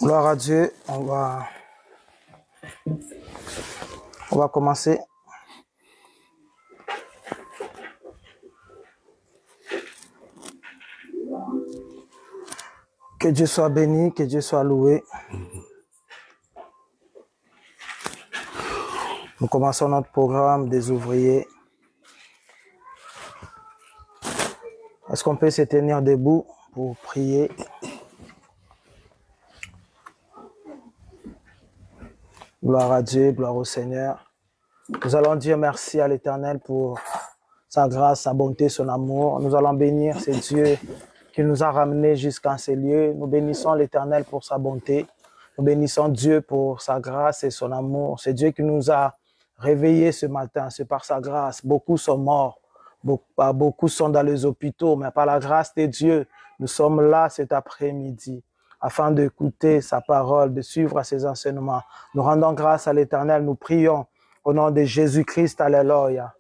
Gloire à Dieu, on va commencer. Que Dieu soit béni, que Dieu soit loué. Nous commençons notre programme des ouvriers. Est-ce qu'on peut se tenir debout pour prier? Gloire à Dieu, gloire au Seigneur. Nous allons dire merci à l'Éternel pour sa grâce, sa bonté, son amour. Nous allons bénir ce Dieu qui nous a ramenés jusqu'à ces lieux. Nous bénissons l'Éternel pour sa bonté. Nous bénissons Dieu pour sa grâce et son amour. C'est Dieu qui nous a réveillés ce matin. C'est par sa grâce. Beaucoup sont morts. Beaucoup sont dans les hôpitaux, mais par la grâce de Dieu, nous sommes là cet après-midi afin d'écouter sa parole, de suivre ses enseignements. Nous rendons grâce à l'Éternel. Nous prions au nom de Jésus-Christ. Alléluia.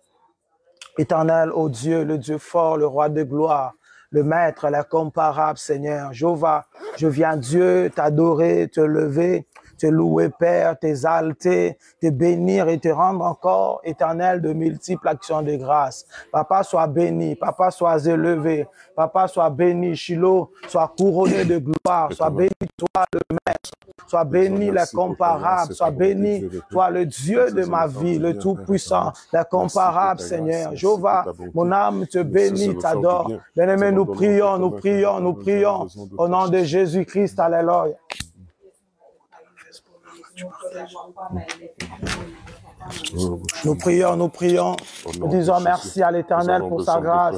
Éternel, ô Dieu, le Dieu fort, le roi de gloire, le maître, l'incomparable Seigneur. Jéhovah, je viens Dieu t'adorer, te lever, te louer Père, t'exalter, te bénir et te rendre encore éternel de multiples actions de grâce. Papa, sois béni, Papa, sois élevé, Papa, sois béni, Shiloh, sois couronné de gloire, sois béni toi le maître, sois béni l'incomparable, sois béni toi le Dieu de ma vie, le tout-puissant, l'incomparable Seigneur. Jéhovah, mon âme te bénit, t'adore. Bien-aimé, nous prions, nous prions, nous prions au nom de Jésus-Christ, alléluia. Nous prions, nous prions. Nous disons merci à l'Éternel pour sa grâce.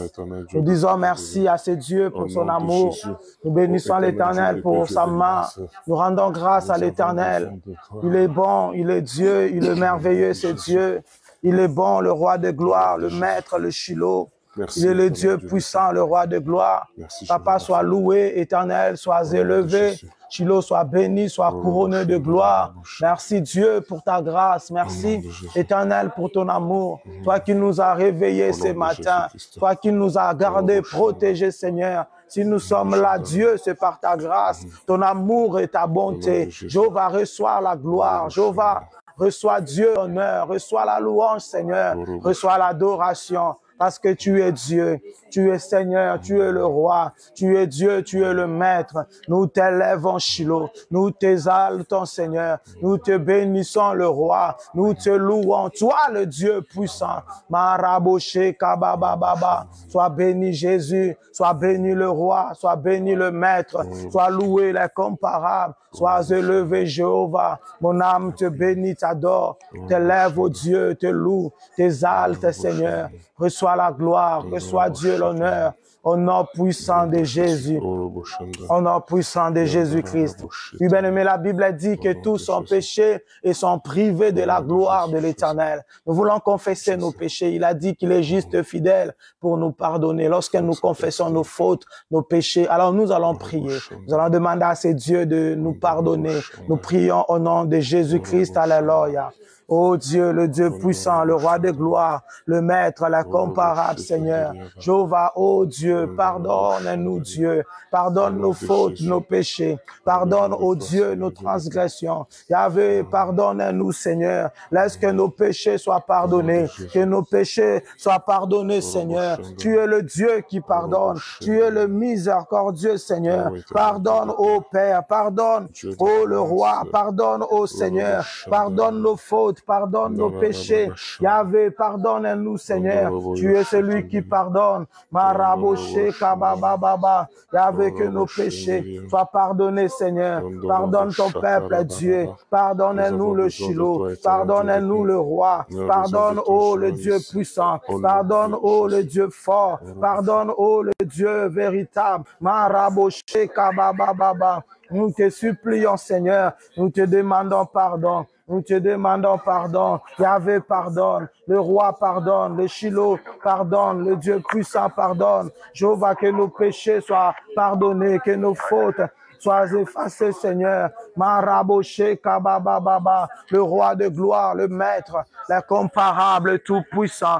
Nous disons merci à ce Dieu pour son amour. Nous bénissons l'Éternel pour sa main. Nous rendons grâce à l'Éternel. Il est bon, il est Dieu, il est merveilleux, c'est Dieu. Il est bon, le roi de gloire, le maître, le Shiloh. Il est le Dieu puissant, le roi de gloire. Papa, sois loué, Éternel, sois élevé. Shiloh, sois béni, sois couronné de gloire. Merci Dieu pour ta grâce. Merci Éternel pour ton amour. Toi qui nous as réveillés ce matin. Toi qui nous as gardés, protégés, Seigneur. Si nous sommes là, Dieu, c'est par ta grâce, ton amour et ta bonté. Jéhovah, reçois la gloire. Jéhovah, reçois Dieu l'honneur. Reçois la louange, Seigneur. Reçois l'adoration. Parce que tu es Dieu, tu es Seigneur, tu es le roi, tu es Dieu, tu es le maître. Nous t'élèvons, Shiloh, nous t'exaltons, Seigneur, nous te bénissons, le roi, nous te louons, toi le Dieu puissant. Maraboshe kabababa, sois béni Jésus, sois béni le roi, sois béni le maître, sois loué l'incomparable, sois élevé Jéhovah. Mon âme te bénit, t'adore, t'élève au Dieu, te loue, t'exalte, Seigneur. Reçois la gloire, reçois Dieu l'honneur, au nom puissant de Jésus, au nom puissant de Jésus-Christ. Oui, bien-aimé, la Bible dit que tous sont péchés et sont privés de la gloire de l'Éternel. Nous voulons confesser nos péchés. Il a dit qu'il est juste et fidèle pour nous pardonner. Lorsque nous confessons nos fautes, nos péchés, alors nous allons prier. Nous allons demander à ces dieux de nous pardonner. Nous prions au nom de Jésus-Christ. Alléluia. Oh Dieu, le Dieu puissant, le roi de gloire, le maître, l'incomparable Seigneur. Jéhovah, oh Dieu, pardonne-nous Dieu. Pardonne nos fautes, nos péchés. Pardonne, oh Dieu, nos transgressions. Yahvé, pardonne-nous Seigneur. Laisse que nos péchés soient pardonnés. Que nos péchés soient pardonnés Seigneur. Tu es le Dieu qui pardonne. Tu es le miséricordieux Seigneur. Pardonne, oh Père. Pardonne, oh le roi. Pardonne, oh Seigneur. Pardonne nos fautes. Pardonne nos péchés. Yahvé, pardonne-nous, Seigneur. Tu es celui qui pardonne. Maraboshe kabababa. Yahvé, que nos péchés soient pardonnés, Seigneur. Pardonne ton peuple, Dieu. Pardonne-nous le Shiloh. Pardonne-nous le roi. Pardonne, oh le Dieu puissant. Pardonne, oh le Dieu fort. Pardonne, oh le Dieu véritable. Maraboshe kabababa. Nous te supplions, Seigneur. Nous te demandons pardon. Nous te demandons pardon. Yahvé pardonne. Le roi pardonne. Le Shiloh pardonne. Le Dieu puissant pardonne. Jéhovah, que nos péchés soient pardonnés. Que nos fautes soient effacées, Seigneur. Maraboshe kabababa. Le roi de gloire, le maître, l'incomparable, le tout puissant.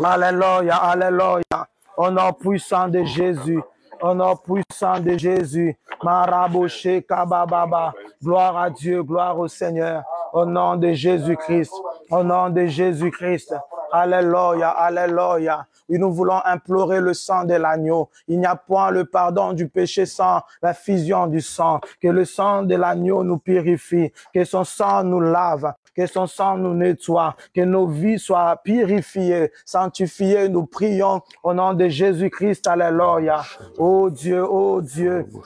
Alléluia, alléluia. Au nom puissant de Jésus. Au nom puissant de Jésus. Maraboché Kabababa. Gloire à Dieu, gloire au Seigneur. Au nom de Jésus-Christ. Au nom de Jésus-Christ. Alléluia, alléluia. Et nous voulons implorer le sang de l'agneau. Il n'y a point le pardon du péché sans la fusion du sang. Que le sang de l'agneau nous purifie. Que son sang nous lave. Que son sang nous nettoie. Que nos vies soient purifiées, sanctifiées. Nous prions au nom de Jésus-Christ. Alléluia. Oh Dieu,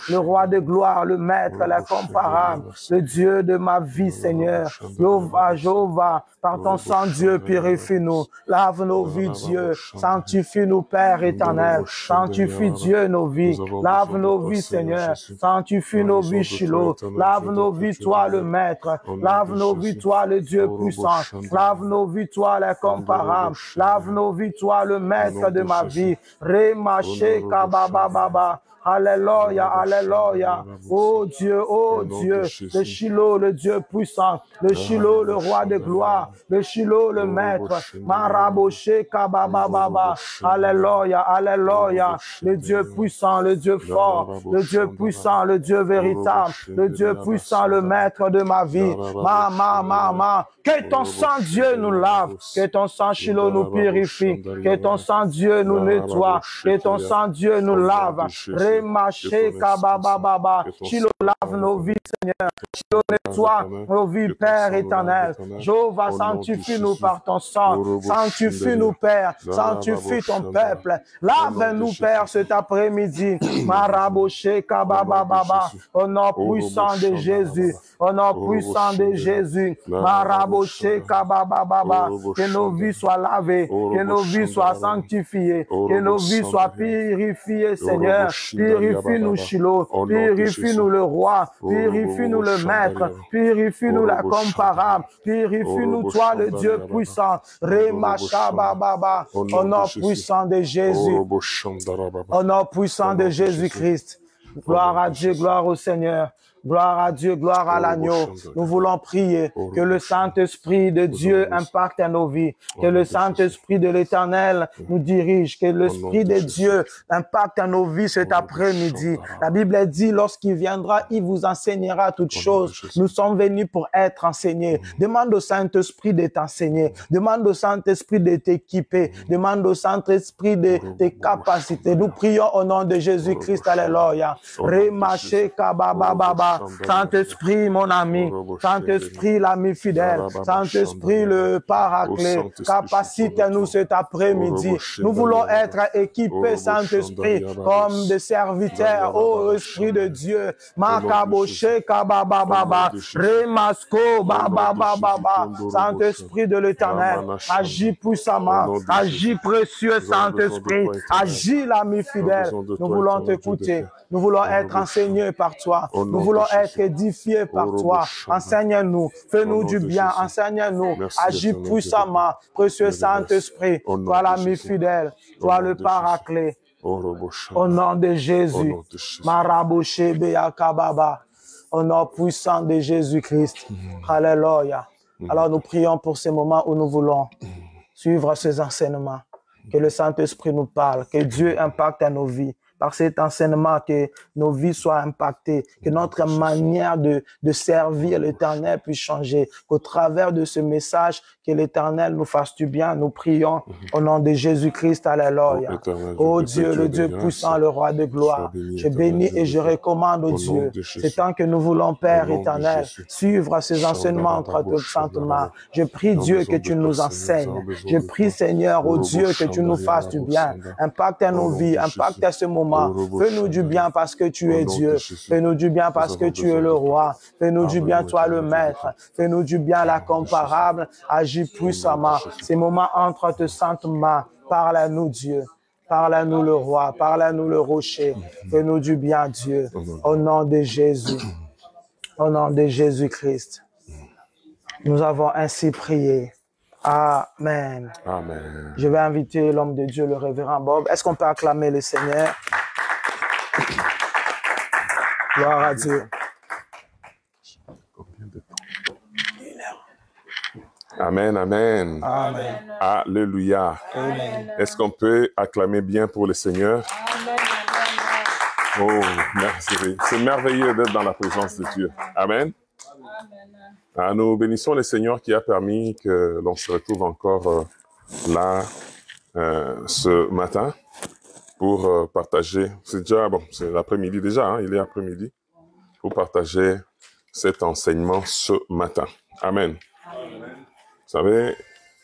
le roi de gloire, le maître, l'incomparable, le Dieu de ma vie, Seigneur. Jéhovah, Jéhovah, par ton sang, Dieu, purifie-nous. Lave nos vies, Dieu. Sanctifie-nous, Père éternel. Sanctifie, Dieu, nos vies. Lave nos vies, Seigneur. Sanctifie nos vies, Shiloh. Lave nos vies, toi, le Maître. Lave nos vies, toi, le Dieu puissant. Lave nos vies, toi, l'incomparable. Lave nos vies, toi, le Maître de ma vie. Remaché kabababa. Alléluia, alléluia. Oh Dieu, le Shiloh, le Dieu puissant, le Shiloh, le roi de gloire, le Shiloh, le maître, Maraboché Kabababa. Alléluia, alléluia. Le Dieu puissant, le Dieu fort, le Dieu puissant, le Dieu véritable, le Dieu puissant, le maître de ma vie. Que ton sang, Dieu, nous lave, que ton sang, Shiloh, nous purifie, que ton sang, Dieu, nous nettoie, que ton sang, Dieu, nous lave. Remaché kabababa. Shiloh, lave nos vies, Seigneur. Shiloh, nettoie nos vies, Père éternel. Jéhovah, sanctifie-nous par ton sang. Sanctifie-nous, Père. Sanctifie ton peuple. Lave-nous, Père, cet après-midi. Maraboché kabababa. Au nom puissant de Jésus. Au nom puissant de Jésus. Maraboché kabababa. Que nos vies soient lavées. Que nos vies soient sanctifiées. Que nos vies soient purifiées, Seigneur. Purifie-nous, Shiloh. Purifie-nous, le roi. Purifie-nous, le maître. Purifie-nous, la comparable. Purifie-nous, toi, le Dieu puissant. Remachabababa. Au nom puissant de Jésus. Au nom puissant de Jésus-Christ. Gloire à Dieu, gloire au Seigneur. Gloire à Dieu, gloire à l'agneau. Nous voulons prier que le Saint-Esprit de Dieu impacte nos vies, que le Saint-Esprit de l'Éternel nous dirige, que l'Esprit de Dieu impacte nos vies cet après-midi. La Bible dit, lorsqu'il viendra, il vous enseignera toutes choses. Nous sommes venus pour être enseignés. Demande au Saint-Esprit de t'enseigner. Demande au Saint-Esprit de t'équiper. Demande au Saint-Esprit de tes capacités. Nous prions au nom de Jésus-Christ. Alléluia. Remaché kabababa. Saint-Esprit, mon ami, Saint-Esprit, l'ami fidèle, Saint-Esprit, le paraclet, capacite-nous cet après-midi. Nous voulons être équipés, Saint-Esprit, comme des serviteurs, ô Esprit de Dieu. Makaboché, kabababa, remasco, babababa. Saint-Esprit de l'Éternel, agis puissamment, agis précieux, Saint-Esprit, agis l'ami fidèle. Nous voulons t'écouter. Nous voulons être enseignés par toi. Nous voulons être édifiés par toi. Enseigne-nous. Fais-nous du bien. Enseigne-nous. Agis puissamment. Précieux Saint-Esprit. Toi l'ami fidèle. Toi le paraclet. Au nom de Jésus. Maraboché Beyakababa. Au nom puissant de Jésus-Christ. Alléluia. Alors nous prions pour ces moments où nous voulons suivre ces enseignements. Que le Saint-Esprit nous parle. Que Dieu impacte nos vies. Par cet enseignement, que nos vies soient impactées, que notre manière de servir l'Éternel puisse changer, qu'au travers de ce message, que l'Éternel nous fasse du bien. Nous prions au nom de Jésus-Christ. Alléluia. Oh Dieu, le Dieu puissant, le roi de gloire, je bénis et je recommande au Dieu. C'est tant que nous voulons, Père éternel, suivre ces enseignements entre tes saintes mains. Je prie Dieu que tu nous enseignes. Je prie Seigneur, oh Dieu, que tu nous fasses du bien. Impacte nos vies, impacte à ce moment. Fais-nous du bien parce que tu es Dieu. Fais-nous du bien parce que tu es le roi. Fais-nous du bien, toi le maître. Fais-nous du bien, la comparable. Agis puissamment. Ces moments entre tes saintes mains. Parle à nous, Dieu. Parle à nous, le roi. Parle à nous, le rocher. Fais-nous du bien, Dieu. Au nom de Jésus. Au nom de Jésus-Christ. Nous avons ainsi prié. Amen. Amen. Je vais inviter l'homme de Dieu, le révérend Bob. Est-ce qu'on peut acclamer le Seigneur? Gloire à Dieu. Amen, amen. Amen. Alléluia. Amen. Est-ce qu'on peut acclamer bien pour le Seigneur? Amen. Oh, merci. C'est merveilleux d'être dans la présence de Dieu. Amen. Ah, nous bénissons le Seigneur qui a permis que l'on se retrouve encore là ce matin pour partager. C'est déjà, bon, c'est l'après-midi déjà, hein, il est après-midi, pour partager cet enseignement ce matin. Amen. Amen. Vous savez,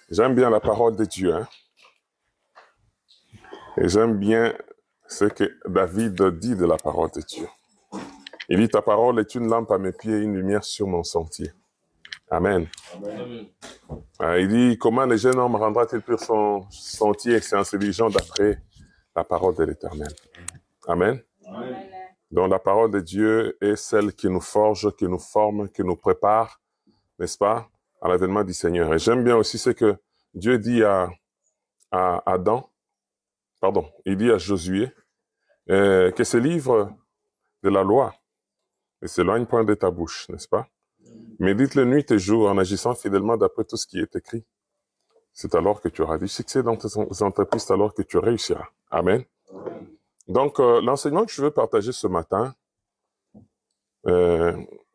j'aime bien la parole de Dieu, hein, et j'aime bien ce que David dit de la parole de Dieu. Il dit, ta parole est une lampe à mes pieds et une lumière sur mon sentier. Amen. Amen. Il dit, comment le jeune homme rendra-t-il pur son sentier en se dirigeant d'après la parole de l'Éternel. Amen. Amen. Donc la parole de Dieu est celle qui nous forge, qui nous forme, qui nous prépare, n'est-ce pas, à l'avènement du Seigneur. Et j'aime bien aussi ce que Dieu dit à il dit à Josué, que ce livre de la loi ne s'éloigne point de ta bouche, n'est-ce pas? Médite-le nuit et jour en agissant fidèlement d'après tout ce qui est écrit. C'est alors que tu auras du succès dans tes entreprises, c'est alors que tu réussiras. Amen. Donc, l'enseignement que je veux partager ce matin,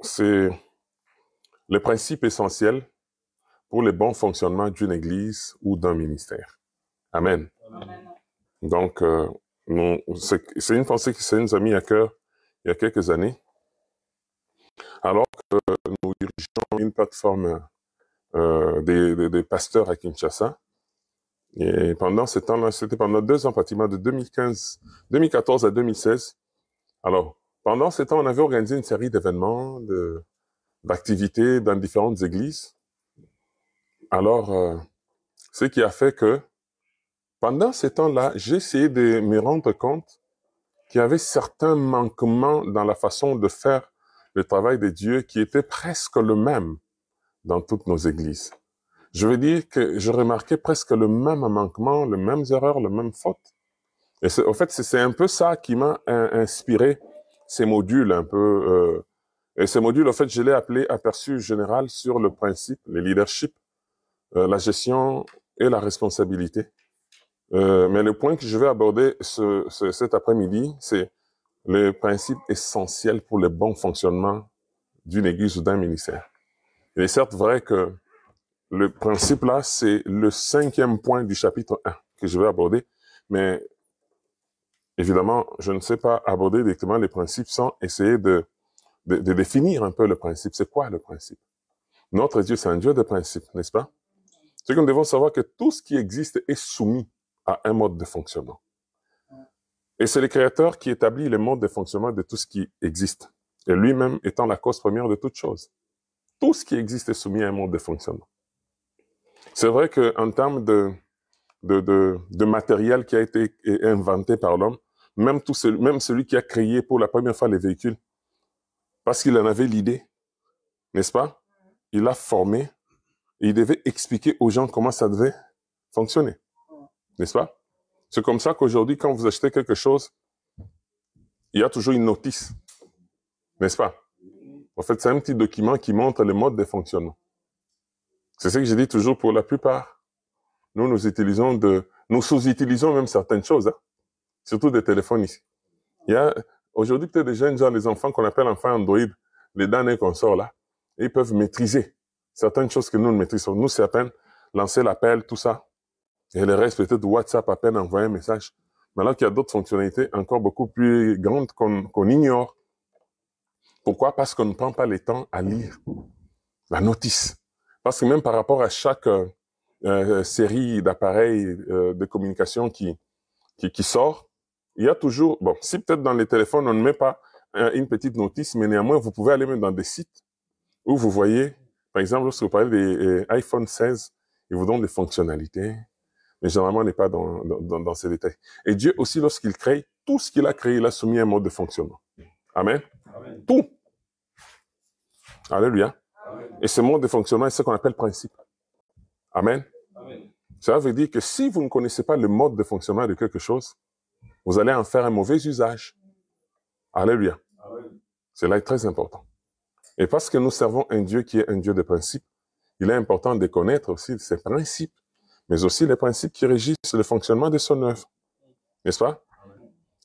c'est le principe essentiel pour le bon fonctionnement d'une église ou d'un ministère. Amen. Amen. Donc, c'est une pensée qui nous a mis à cœur il y a quelques années, alors que nous dirigeons une plateforme des pasteurs à Kinshasa. Et pendant ce temps-là, c'était pendant 2 ans pratiquement, de 2014 à 2016. Alors, pendant ce temps, on avait organisé une série d'événements, d'activités dans différentes églises. Alors, ce qui a fait que, pendant ce temps-là, j'ai essayé de me rendre compte qu'il y avait certains manquements dans la façon de faire le travail de Dieu qui était presque le même dans toutes nos églises. Je veux dire que je remarquais presque le même manquement, les mêmes erreurs, les mêmes fautes. Et en fait, c'est un peu ça qui m'a inspiré ces modules un peu. Et ces modules, en fait, je l'ai appelé aperçu général sur le principe, le leadership, la gestion et la responsabilité. Mais le point que je vais aborder cet après-midi, c'est le principe essentiel pour le bon fonctionnement d'une église ou d'un ministère. Il est certes vrai que le principe là, c'est le 5e point du chapitre 1 que je vais aborder, mais évidemment, je ne sais pas aborder directement les principes sans essayer de définir un peu le principe. C'est quoi le principe? Notre Dieu, c'est un Dieu de principe, n'est-ce pas? C'est que nous devons savoir que tout ce qui existe est soumis à un mode de fonctionnement. Et c'est le Créateur qui établit le mode de fonctionnement de tout ce qui existe. Et lui-même étant la cause première de toute chose. Tout ce qui existe est soumis à un mode de fonctionnement. C'est vrai qu'en termes de matériel qui a été inventé par l'homme, même celui qui a créé pour la première fois les véhicules, parce qu'il en avait l'idée, n'est-ce pas? Il a formé, et il devait expliquer aux gens comment ça devait fonctionner, n'est-ce pas? C'est comme ça qu'aujourd'hui, quand vous achetez quelque chose, il y a toujours une notice, n'est-ce pas? En fait, c'est un petit document qui montre le mode de fonctionnement. C'est ce que je dis toujours pour la plupart. Nous sous-utilisons même certaines choses, hein? Surtout des téléphones ici. Il y a aujourd'hui peut-être des jeunes gens, les enfants qu'on appelle enfants Android, les damnés qu'on sort là, et ils peuvent maîtriser certaines choses que nous ne maîtrisons. Nous, c'est à peine lancer l'appel, tout ça. Et le reste, peut-être WhatsApp, à peine envoyer un message. Mais là, qu'il y a d'autres fonctionnalités encore beaucoup plus grandes qu'on ignore. Pourquoi? Parce qu'on ne prend pas le temps à lire la notice. Parce que même par rapport à chaque série d'appareils de communication qui sort, il y a toujours, bon, si peut-être dans les téléphones, on ne met pas une petite notice, mais néanmoins, vous pouvez aller même dans des sites où vous voyez, par exemple, lorsque vous parlez des iPhone 16, ils vous donnent des fonctionnalités, mais généralement, on n'est pas dans ces détails. Et Dieu aussi, lorsqu'il crée, tout ce qu'il a créé, il a soumis à un mode de fonctionnement. Amen. Amen. Tout. Alléluia. Amen. Et ce mode de fonctionnement, c'est ce qu'on appelle principe. Amen. Amen. Ça veut dire que si vous ne connaissez pas le mode de fonctionnement de quelque chose, vous allez en faire un mauvais usage. Alléluia. Amen. C'est là très important. Et parce que nous servons un Dieu qui est un Dieu de principe, il est important de connaître aussi ses principes, mais aussi les principes qui régissent le fonctionnement de son œuvre. N'est-ce pas?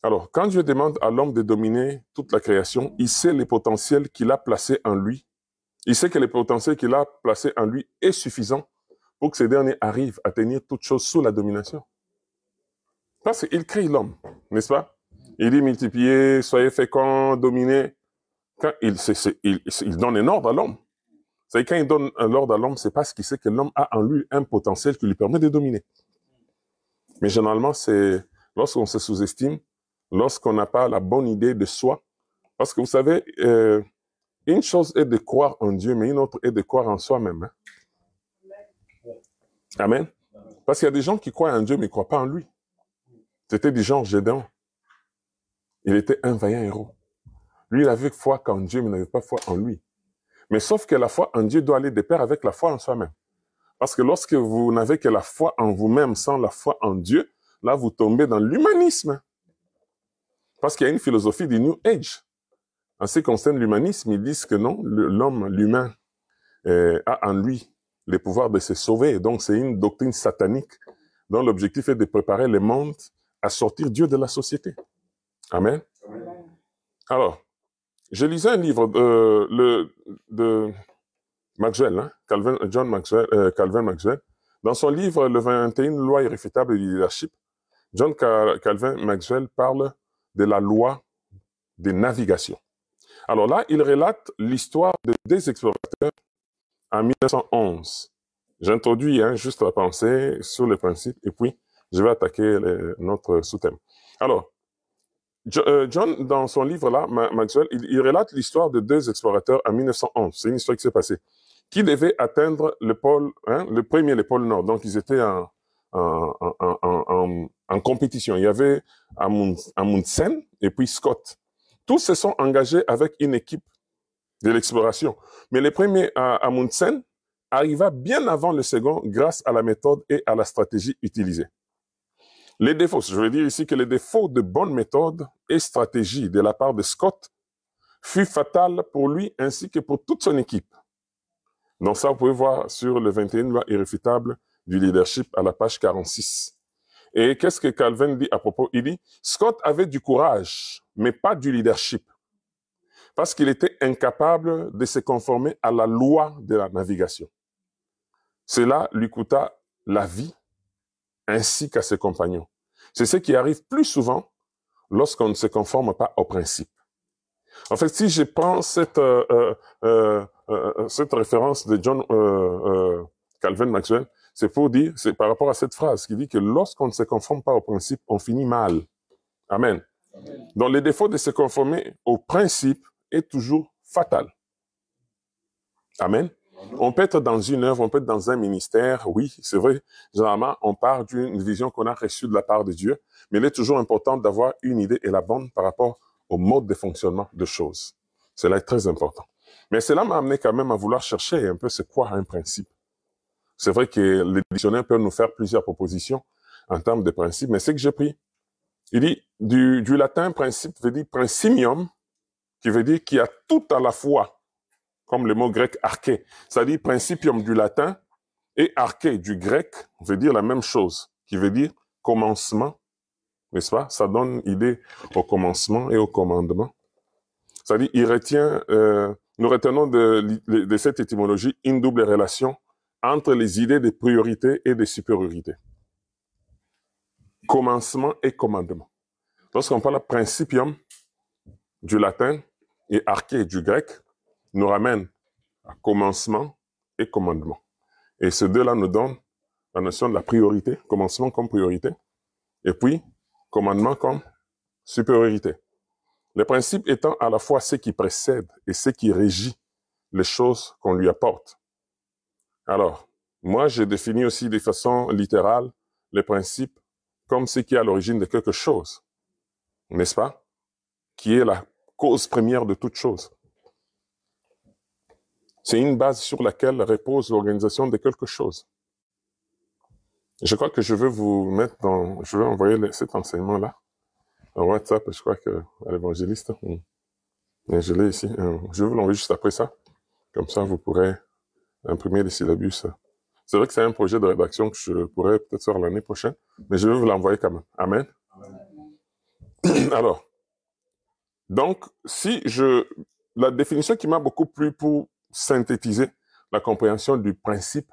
Alors, quand Dieu demande à l'homme de dominer toute la création, il sait les potentiels qu'il a placés en lui. Il sait que le potentiel qu'il a placé en lui est suffisant pour que ce dernier arrive à tenir toute chose sous la domination. Parce qu'il crée l'homme, n'est-ce pas? Il dit multipliez, soyez féconds, dominez. Quand il donne un ordre à l'homme. C'est quand il donne un ordre à l'homme, c'est parce qu'il sait que l'homme a en lui un potentiel qui lui permet de dominer. Mais généralement, c'est lorsqu'on se sous-estime, lorsqu'on n'a pas la bonne idée de soi. Parce que vous savez, une chose est de croire en Dieu, mais une autre est de croire en soi-même. Hein? Amen. Parce qu'il y a des gens qui croient en Dieu, mais ne croient pas en lui. C'était du genre Gédéon. Il était un vaillant héros. Lui, il avait foi qu'en Dieu, mais il n'avait pas foi en lui. Mais sauf que la foi en Dieu doit aller de pair avec la foi en soi-même. Parce que lorsque vous n'avez que la foi en vous-même sans la foi en Dieu, là, vous tombez dans l'humanisme. Parce qu'il y a une philosophie du New Age. En ce qui concerne l'humanisme, ils disent que non, l'homme, l'humain, a en lui le pouvoir de se sauver. Donc, c'est une doctrine satanique dont l'objectif est de préparer le monde à sortir Dieu de la société. Amen. Amen. Alors, je lisais un livre de Maxwell, hein, Calvin Maxwell. Dans son livre « Le 21 lois irréfutables du leadership », John Calvin Maxwell parle de la loi des navigations. Alors là, il relate l'histoire de deux explorateurs en 1911. J'introduis juste la pensée sur les principes et puis je vais attaquer notre sous-thème. Alors, John, dans son livre-là, Maxwell, il relate l'histoire de deux explorateurs en 1911. C'est une histoire qui s'est passée. Qui devaient atteindre le pôle, le pôle Nord. Donc, ils étaient en compétition. Il y avait Amundsen et puis Scott. Tous se sont engagés avec une équipe de l'exploration. Mais le premier, Amundsen, arriva bien avant le second grâce à la méthode et à la stratégie utilisée. Les défauts, je veux dire ici que les défauts de bonne méthode et stratégie de la part de Scott fut fatal pour lui ainsi que pour toute son équipe. Donc ça, vous pouvez voir sur le 21 lois irréfutables du leadership à la page 46. Et qu'est-ce que Calvin dit à propos? Il dit, Scott avait du courage, mais pas du leadership. Parce qu'il était incapable de se conformer à la loi de la navigation. Cela lui coûta la vie ainsi qu'à ses compagnons. C'est ce qui arrive plus souvent lorsqu'on ne se conforme pas aux principes. En fait, si je prends cette référence de John Calvin Maxwell, c'est pour dire, c'est par rapport à cette phrase qui dit que lorsqu'on ne se conforme pas aux principes, on finit mal. Amen. Amen. Donc, le défaut de se conformer aux principes est toujours fatal. Amen. On peut être dans une œuvre, on peut être dans un ministère, oui, c'est vrai. Généralement, on part d'une vision qu'on a reçue de la part de Dieu, mais il est toujours important d'avoir une idée et la bonne par rapport au mode de fonctionnement de choses. Cela est très important. Mais cela m'a amené quand même à vouloir chercher un peu c'est quoi un principe. C'est vrai que les dictionnaires peuvent nous faire plusieurs propositions en termes de principes, mais c'est que j'ai pris. Il dit, du latin, principe veut dire principium, qui veut dire qu'il y a tout à la fois, comme le mot grec arché. Ça dit principium du latin et arché du grec veut dire la même chose, qui veut dire commencement, n'est-ce pas? Ça donne idée au commencement et au commandement. Ça dit, il retient, nous retenons de cette étymologie une double relation entre les idées de priorité et de supériorité. Commencement et commandement. Lorsqu'on parle de principium du latin et arché du grec, nous ramène à commencement et commandement. Et ces deux-là nous donnent la notion de la priorité, commencement comme priorité, et puis commandement comme supériorité. Le principe étant à la fois ce qui précède et ce qui régit les choses qu'on lui apporte. Alors, moi, j'ai défini aussi de façon littérale les principes comme ce qui est à l'origine de quelque chose, n'est-ce pas? Qui est la cause première de toute chose. C'est une base sur laquelle repose l'organisation de quelque chose. Je crois que je vais vous mettre je vais envoyer cet enseignement-là en WhatsApp, je crois que à l'évangéliste. Mais je l'ai ici. Je vais vous l'envoyer juste après ça. Comme ça, vous pourrez imprimer les syllabus. C'est vrai que c'est un projet de rédaction que je pourrais peut-être faire l'année prochaine, mais je vais vous l'envoyer quand même. Amen. Alors, donc, la définition qui m'a beaucoup plu pour synthétiser la compréhension du principe,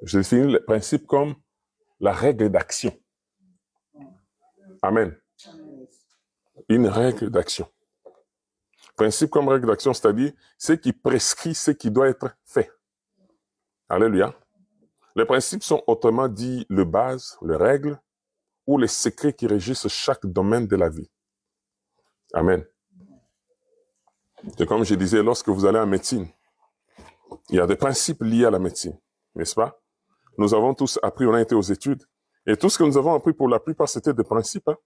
je définis le principe comme la règle d'action. Amen. Une règle d'action. Principe comme règle d'action, c'est-à-dire ce qui prescrit ce qui doit être fait. Alléluia. Les principes sont autrement dit le base, les règles ou les secrets qui régissent chaque domaine de la vie. Amen. C'est comme je disais, lorsque vous allez en médecine, il y a des principes liés à la médecine, n'est-ce pas? Nous avons tous appris, on a été aux études, et tout ce que nous avons appris pour la plupart, c'était des principes. Hein?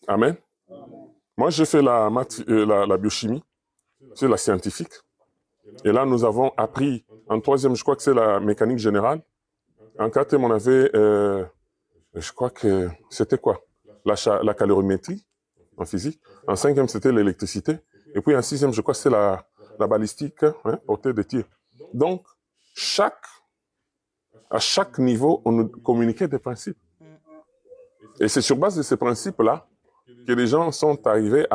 Amen. Moi, j'ai fait la biochimie, c'est la scientifique. Et là, nous avons appris, en troisième, je crois que c'est la mécanique générale. En quatrième, on avait, je crois que c'était quoi? La calorimétrie en physique. En cinquième, c'était l'électricité. Et puis en sixième, je crois que c'est la balistique, hein, portée de tir. Donc, à chaque niveau, on nous communiquait des principes. Et c'est sur base de ces principes-là que les gens sont arrivés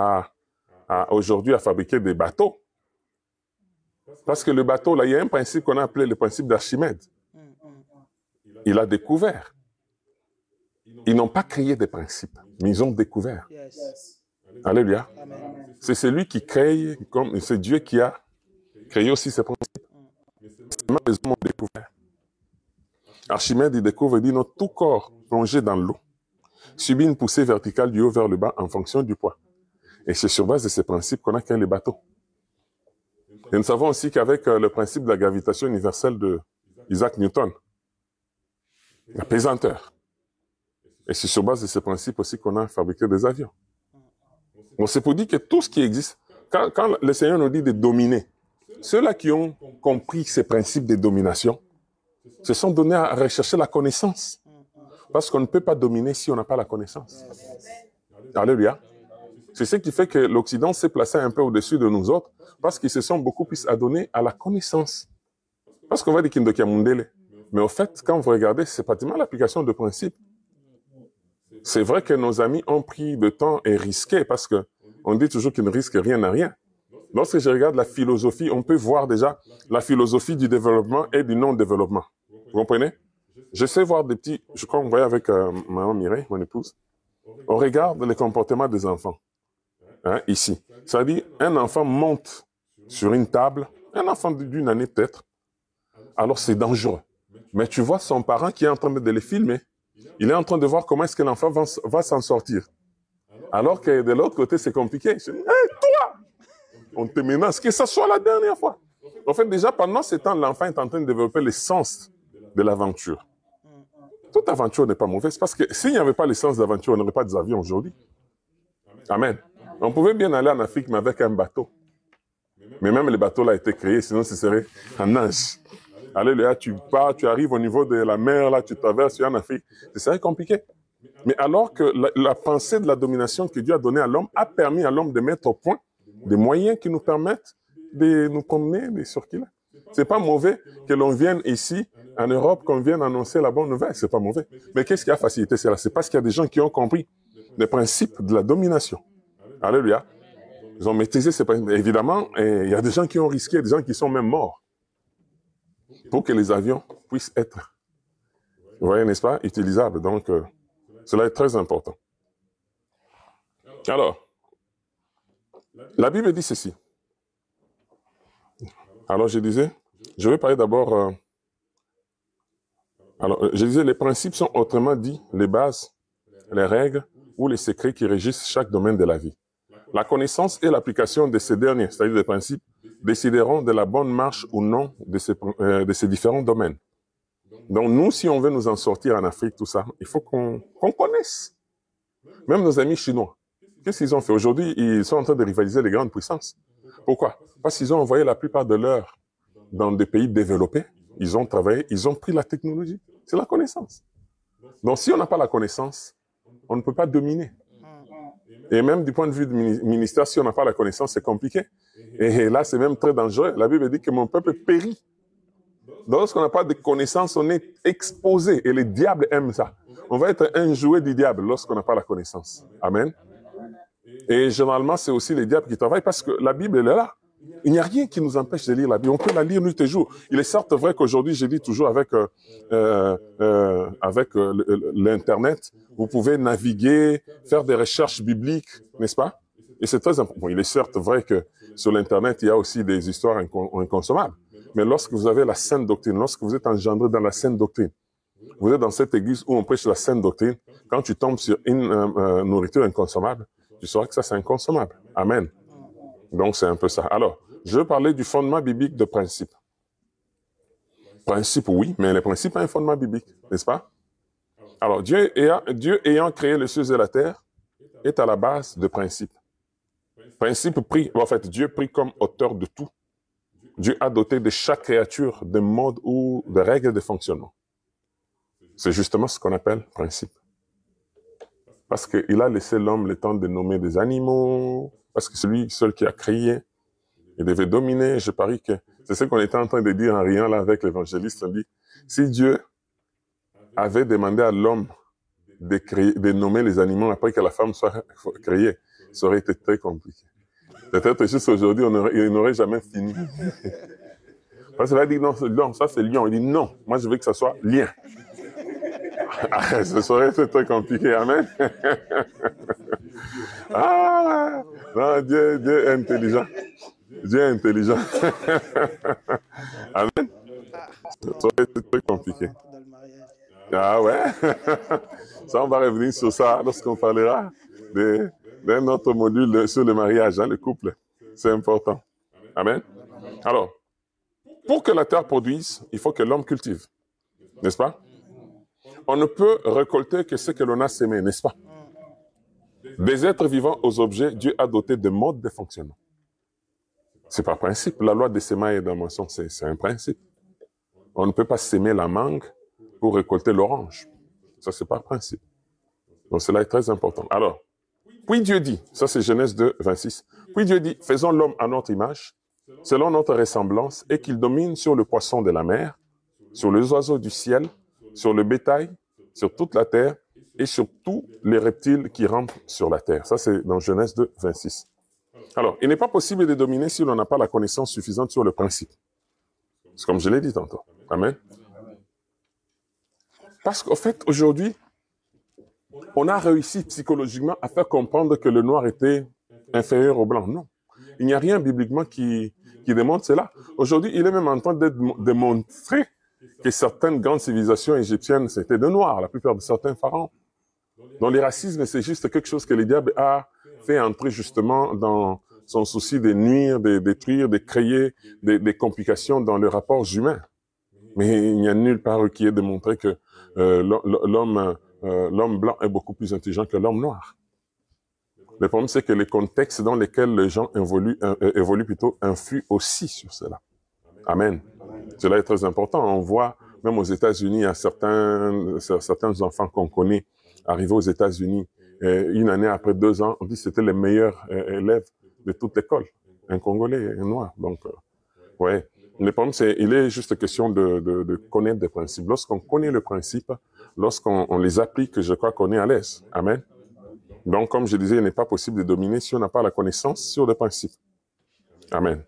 aujourd'hui à fabriquer des bateaux. Parce que le bateau, là, il y a un principe qu'on a appelé le principe d'Archimède. Il a découvert. Ils n'ont pas créé des principes, mais ils ont découvert. Alléluia. C'est celui qui crée, c'est Dieu qui a créé aussi ces principes. Seulement les hommes ont découvert. Archimède, il découvre et dit, notre tout corps plongé dans l'eau subit une poussée verticale du haut vers le bas en fonction du poids. Et c'est sur base de ces principes qu'on a créé les bateaux. Et nous savons aussi qu'avec le principe de la gravitation universelle de Isaac Newton, la pesanteur, et c'est sur base de ces principes aussi qu'on a fabriqué des avions. Bon, c'est pour dire que tout ce qui existe, quand le Seigneur nous dit de dominer, ceux-là qui ont compris ces principes de domination se sont donnés à rechercher la connaissance. Parce qu'on ne peut pas dominer si on n'a pas la connaissance. Alléluia. C'est ce qui fait que l'Occident s'est placé un peu au-dessus de nous autres, parce qu'ils se sont beaucoup plus adonnés à la connaissance. Parce qu'on va dire qu'il y a Mundele. Mais au fait, quand vous regardez, c'est pratiquement l'application de principes. C'est vrai que nos amis ont pris de temps et risqué, parce qu'on dit toujours qu'ils ne risquent rien à rien. Lorsque je regarde la philosophie, on peut voir déjà la philosophie du développement et du non-développement. Vous comprenez? Je sais voir des petits, je crois qu'on voyait avec maman Mireille, mon épouse, on regarde le comportement des enfants, hein, ici. C'est-à-dire, un enfant monte sur une table, un enfant d'une année peut-être, alors c'est dangereux. Mais tu vois son parent qui est en train de le filmer, il est en train de voir comment est-ce que l'enfant va s'en sortir. Alors que de l'autre côté, c'est compliqué. Je dis, hey, toi! On te menace, que ça soit la dernière fois. En fait, déjà, pendant ce temps, l'enfant est en train de développer le sens de l'aventure. Toute aventure n'est pas mauvaise, parce que s'il n'y avait pas le sens d'aventure, on n'aurait pas des avions aujourd'hui. Amen. On pouvait bien aller en Afrique, mais avec un bateau. Mais même le bateau là a été créé, sinon ce serait en nage. Alléluia, tu pars, tu arrives au niveau de la mer, là, tu traverses, tu es en Afrique. Ce serait compliqué. Mais alors que la pensée de la domination que Dieu a donnée à l'homme a permis à l'homme de mettre au point des moyens qui nous permettent de nous promener, de circuler. C'est pas mauvais que l'on vienne ici, en Europe, qu'on vienne annoncer la bonne nouvelle. C'est pas mauvais. Mais qu'est-ce qui a facilité cela? C'est parce qu'il y a des gens qui ont compris les principes de la domination. Alléluia. Ils ont maîtrisé ces principes. Évidemment, il y a des gens qui ont risqué, des gens qui sont même morts pour que les avions puissent être, vous voyez, n'est-ce pas, utilisables. Donc, cela est très important. Alors, la Bible dit ceci. Alors, je disais, je vais parler d'abord... je disais, les principes sont autrement dit les bases, les règles ou les secrets qui régissent chaque domaine de la vie. La connaissance et l'application de ces derniers, c'est-à-dire des principes, décideront de la bonne marche ou non de ces différents domaines. Donc, nous, si on veut nous en sortir en Afrique, tout ça, il faut qu'on connaisse. Même nos amis chinois, qu'est-ce qu'ils ont fait? Aujourd'hui, ils sont en train de rivaliser les grandes puissances. Pourquoi? Parce qu'ils ont envoyé la plupart de leurs dans des pays développés. Ils ont travaillé, ils ont pris la technologie. C'est la connaissance. Donc, si on n'a pas la connaissance, on ne peut pas dominer. Et même du point de vue du ministère, si on n'a pas la connaissance, c'est compliqué. Et là, c'est même très dangereux. La Bible dit que mon peuple périt Lorsqu'on n'a pas de connaissance, on est exposé. Et le diable aime ça. On va être un jouet du diable lorsqu'on n'a pas la connaissance. Amen. Et généralement, c'est aussi le diable qui travaille parce que la Bible, elle est là. Il n'y a rien qui nous empêche de lire la Bible. On peut la lire nuit et jour. Il est certes vrai qu'aujourd'hui, je dis toujours avec l'Internet, vous pouvez naviguer, faire des recherches bibliques, n'est-ce pas? Et c'est très important. Bon, il est certes vrai que sur l'Internet, il y a aussi des histoires inconsommables. Mais lorsque vous avez la sainte doctrine, lorsque vous êtes engendré dans la sainte doctrine, vous êtes dans cette église où on prêche la sainte doctrine, quand tu tombes sur une nourriture inconsommable, tu sauras que ça, c'est inconsommable. Amen. Donc, c'est un peu ça. Alors, je veux parler du fondement biblique de principe. Principe, oui, mais le principe a un fondement biblique, n'est-ce pas? Alors, Dieu ayant créé les cieux et la terre, est à la base de principe. Principe pris, en fait, Dieu pris comme auteur de tout. Dieu a doté de chaque créature de modes ou de règles de fonctionnement. C'est justement ce qu'on appelle principe. Parce qu'il a laissé l'homme le temps de nommer des animaux, parce que c'est lui seul qui a créé, il devait dominer. Je parie que c'est ce qu'on était en train de dire en riant là avec l'évangéliste. On dit, si Dieu avait demandé à l'homme de nommer les animaux après que la femme soit créée, ça aurait été très compliqué. Peut-être juste aujourd'hui, il n'aurait jamais fini. Parce qu'il a dit, non, ça c'est lion. Il dit, non, moi je veux que ça soit lien. Ce serait très compliqué. Amen. Ah, non, Dieu est intelligent. Dieu est intelligent. Amen. Ça aurait été très compliqué. Ah ouais. Ça, on va revenir sur ça lorsqu'on parlera d'un autre module sur le mariage, hein, le couple. C'est important. Amen. Alors, pour que la terre produise, il faut que l'homme cultive. N'est-ce pas? On ne peut récolter que ce que l'on a sémé, n'est-ce pas? Des êtres vivants aux objets, Dieu a doté de modes de fonctionnement. C'est pas principe. La loi des semailles et de la moisson, c'est un principe. On ne peut pas sémer la mangue pour récolter l'orange. Ça, c'est pas principe. Donc, cela est très important. Alors, puis Dieu dit, ça c'est Genèse 2, 26, puis Dieu dit, faisons l'homme à notre image, selon notre ressemblance, et qu'il domine sur le poisson de la mer, sur les oiseaux du ciel, sur le bétail, sur toute la terre, et sur tous les reptiles qui rampent sur la terre. Ça, c'est dans Genèse 2, 26. Alors, il n'est pas possible de dominer si l'on n'a pas la connaissance suffisante sur le principe. C'est comme je l'ai dit tantôt. Amen. Parce qu'au fait, aujourd'hui, on a réussi psychologiquement à faire comprendre que le noir était inférieur au blanc. Non. Il n'y a rien bibliquement qui démontre cela. Aujourd'hui, il est même en train de démontrer que certaines grandes civilisations égyptiennes, c'était de noirs, la plupart de certains pharaons. Donc, le racisme, c'est juste quelque chose que le diable a fait entrer justement dans son souci de nuire, de détruire, de créer des complications dans les rapports humains. Mais il n'y a nulle part qui ait démontré que l'homme blanc est beaucoup plus intelligent que l'homme noir. Le problème, c'est que les contextes dans lesquels les gens évoluent plutôt influent aussi sur cela. Amen. Cela est très important. On voit, même aux États-Unis, à certains enfants qu'on connaît arrivés aux États-Unis, une année après 2 ans, on dit que c'était les meilleurs élèves de toute l'école. Un Congolais, un Noir. Donc, ouais. Le problème, il est juste question de connaître des principes. Lorsqu'on connaît le principe, lorsqu'on les applique, je crois qu'on est à l'aise. Amen. Donc, comme je disais, il n'est pas possible de dominer si on n'a pas la connaissance sur les principes. Amen.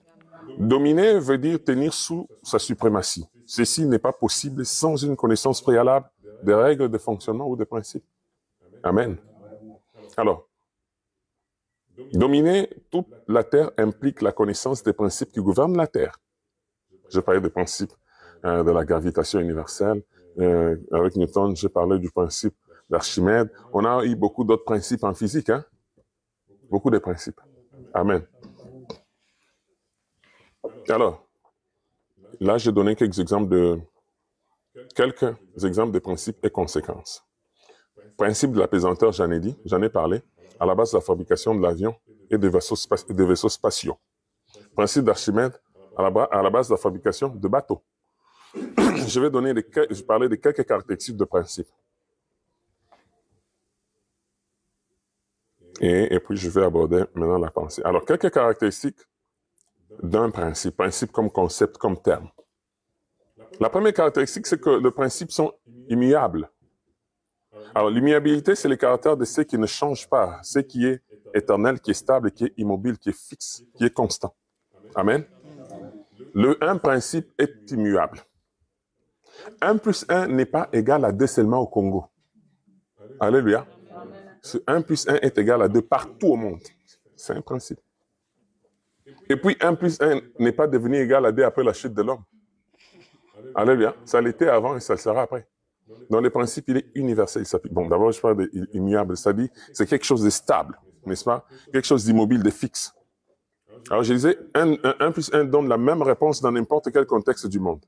Dominer veut dire tenir sous sa suprématie. Ceci n'est pas possible sans une connaissance préalable des règles de fonctionnement ou des principes. Amen. Alors, dominer toute la terre implique la connaissance des principes qui gouvernent la terre. Je parlais des principes de la gravitation universelle. Avec Newton, j'ai parlé du principe d'Archimède. On a eu beaucoup d'autres principes en physique, hein? Beaucoup de principes. Amen. Alors, là, j'ai donné quelques exemples de principes et conséquences. Principe de l'apesanteur, j'en ai parlé, à la base de la fabrication de l'avion et des vaisseaux spatiaux. Principe d'Archimède, à la base de la fabrication de bateaux. Je vais parler de quelques caractéristiques de principe. Et puis, je vais aborder maintenant la pensée. Alors, quelques caractéristiques d'un principe comme concept, comme terme. La première caractéristique, c'est que les principes sont immuables. Alors, l'immuabilité, c'est le caractère de ce qui ne change pas, ce qui est éternel, qui est stable, qui est immobile, qui est fixe, qui est constant. Amen. Un principe est immuable. 1 plus 1 n'est pas égal à 2 seulement au Congo. Alléluia. Ce 1 plus 1 est égal à 2 partout au monde. C'est un principe. Et puis 1 plus 1 n'est pas devenu égal à 2 après la chute de l'homme. Alléluia. Ça l'était avant et ça le sera après. Dans les principes, il est universel. Bon, d'abord, je parle d'immuable. C'est-à-dire, c'est quelque chose de stable, n'est-ce pas? Quelque chose d'immobile, de fixe. Alors, je disais, 1 plus 1 donne la même réponse dans n'importe quel contexte du monde.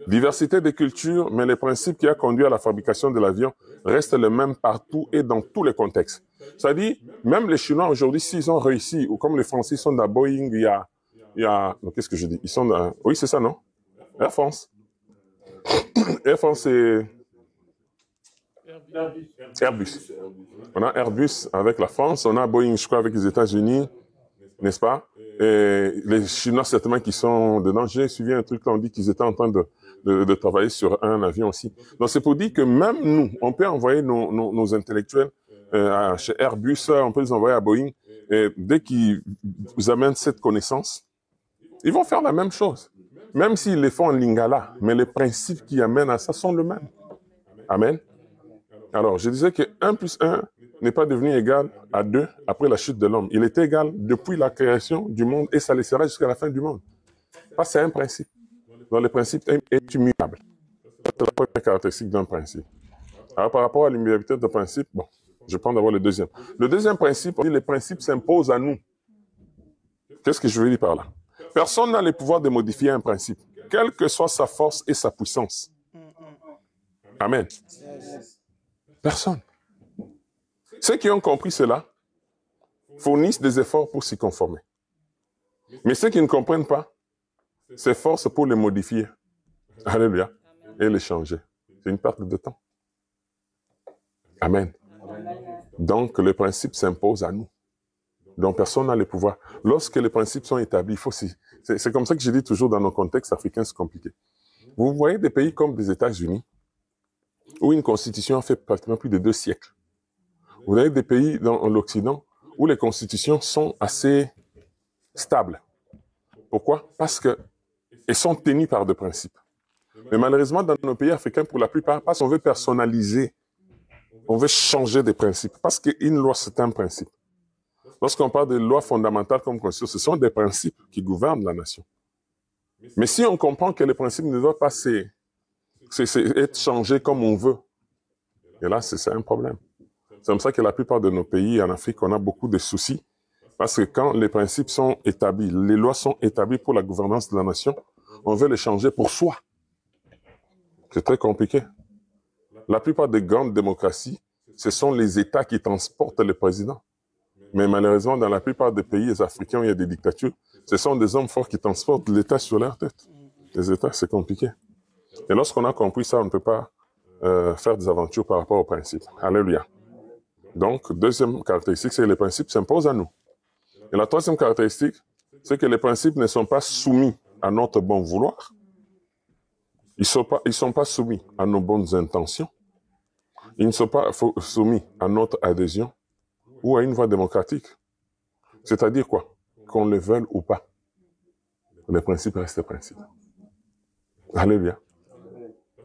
Diversité de cultures, mais les principes qui a conduit à la fabrication de l'avion restent les mêmes partout et dans tous les contextes. C'est-à-dire, même les Chinois aujourd'hui, s'ils ont réussi, ou comme les Français sont dans Boeing, il y a qu'est-ce que je dis? Ils sont dans, oui, c'est ça, non? Air France. Air France, c'est Airbus. On a Airbus avec la France, on a Boeing, je crois, avec les États-Unis, n'est-ce pas? Et les Chinois, certainement, qui sont dedans. J'ai suivi un truc, là, on dit qu'ils étaient en train de travailler sur un avion aussi. Donc, c'est pour dire que même nous, on peut envoyer nos intellectuels chez Airbus, on peut les envoyer à Boeing, et dès qu'ils vous amènent cette connaissance, ils vont faire la même chose. Même s'ils les font en lingala, mais les principes qui amènent à ça sont les mêmes. Amen. Alors, je disais que 1 plus 1 n'est pas devenu égal à 2 après la chute de l'homme. Il était égal depuis la création du monde et ça le sera jusqu'à la fin du monde. Ça, c'est un principe. Donc, le principe est immuable. C'est la première caractéristique d'un principe. Alors, par rapport à l'immuabilité d'un principe, bon, je prends d'abord le deuxième. Le deuxième principe, on dit les principes s'imposent à nous. Qu'est-ce que je veux dire par là? Personne n'a le pouvoir de modifier un principe, quelle que soit sa force et sa puissance. Amen. Personne. Ceux qui ont compris cela fournissent des efforts pour s'y conformer. Mais ceux qui ne comprennent pas s'efforcent pour les modifier. Alléluia. Et les changer. C'est une perte de temps. Amen. Donc, les principes s'imposent à nous. Donc, personne n'a le pouvoir. Lorsque les principes sont établis, c'est comme ça que je dis toujours dans nos contextes africains, c'est compliqué. Vous voyez des pays comme les États-Unis, où une constitution a fait pratiquement plus de 2 siècles. Vous avez des pays dans l'Occident où les constitutions sont assez stables. Pourquoi? Parce qu'elles sont tenues par des principes. Mais malheureusement, dans nos pays africains, pour la plupart, parce qu'on veut personnaliser, on veut changer des principes. Parce qu'une loi, c'est un principe. Lorsqu'on parle de lois fondamentales comme constitution, ce sont des principes qui gouvernent la nation. Mais si on comprend que les principes ne doivent pas être changés comme on veut, et là, c'est un problème. C'est comme ça que la plupart de nos pays en Afrique, on a beaucoup de soucis. Parce que quand les principes sont établis, les lois sont établies pour la gouvernance de la nation, on veut les changer pour soi. C'est très compliqué. La plupart des grandes démocraties, ce sont les États qui transportent le président. Mais malheureusement, dans la plupart des pays africains où il y a des dictatures, ce sont des hommes forts qui transportent l'État sur leur tête. Les États, c'est compliqué. Et lorsqu'on a compris ça, on ne peut pas faire des aventures par rapport aux principes. Alléluia. Donc, deuxième caractéristique, c'est que les principes s'imposent à nous. Et la troisième caractéristique, c'est que les principes ne sont pas soumis à notre bon vouloir. Ils ne sont pas soumis à nos bonnes intentions. Ils ne sont pas soumis à notre adhésion ou à une voie démocratique. C'est-à-dire quoi? Qu'on le veuille ou pas. Les principes restent des principes. Alléluia.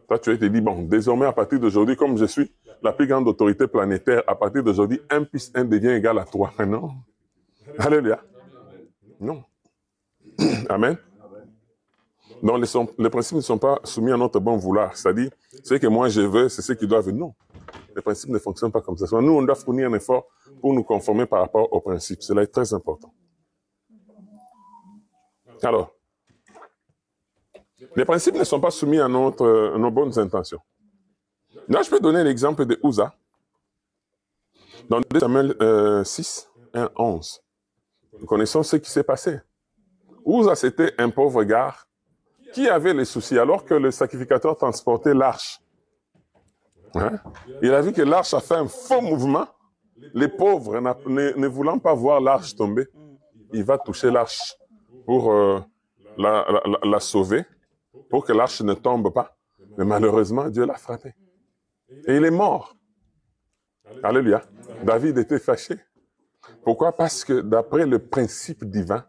Toi, tu as été dit, bon, désormais, à partir d'aujourd'hui, comme je suis la plus grande autorité planétaire, à partir d'aujourd'hui, 1 plus 1 devient égal à 3. Non. Alléluia. Non. Amen. Donc, les principes ne sont pas soumis à notre bon vouloir. C'est-à-dire, ce que moi je veux, c'est ce qui doit venir. Non. Les principes ne fonctionnent pas comme ça. Nous, on doit fournir un effort pour nous conformer par rapport aux principes. Cela est très important. Alors, les principes ne sont pas soumis à nos bonnes intentions. Là, je peux donner l'exemple de Uza. Dans 2 Samuel 6, 1, 11. Nous connaissons ce qui s'est passé. Uza, c'était un pauvre gars qui avait les soucis alors que le sacrificateur transportait l'arche. Hein? Il a vu que l'arche a fait un faux mouvement. Les pauvres, ne voulant pas voir l'arche tomber, il va toucher l'arche pour la sauver, pour que l'arche ne tombe pas. Mais malheureusement, Dieu l'a frappé. Et il est mort. Alléluia. David était fâché. Pourquoi? Parce que d'après le principe divin,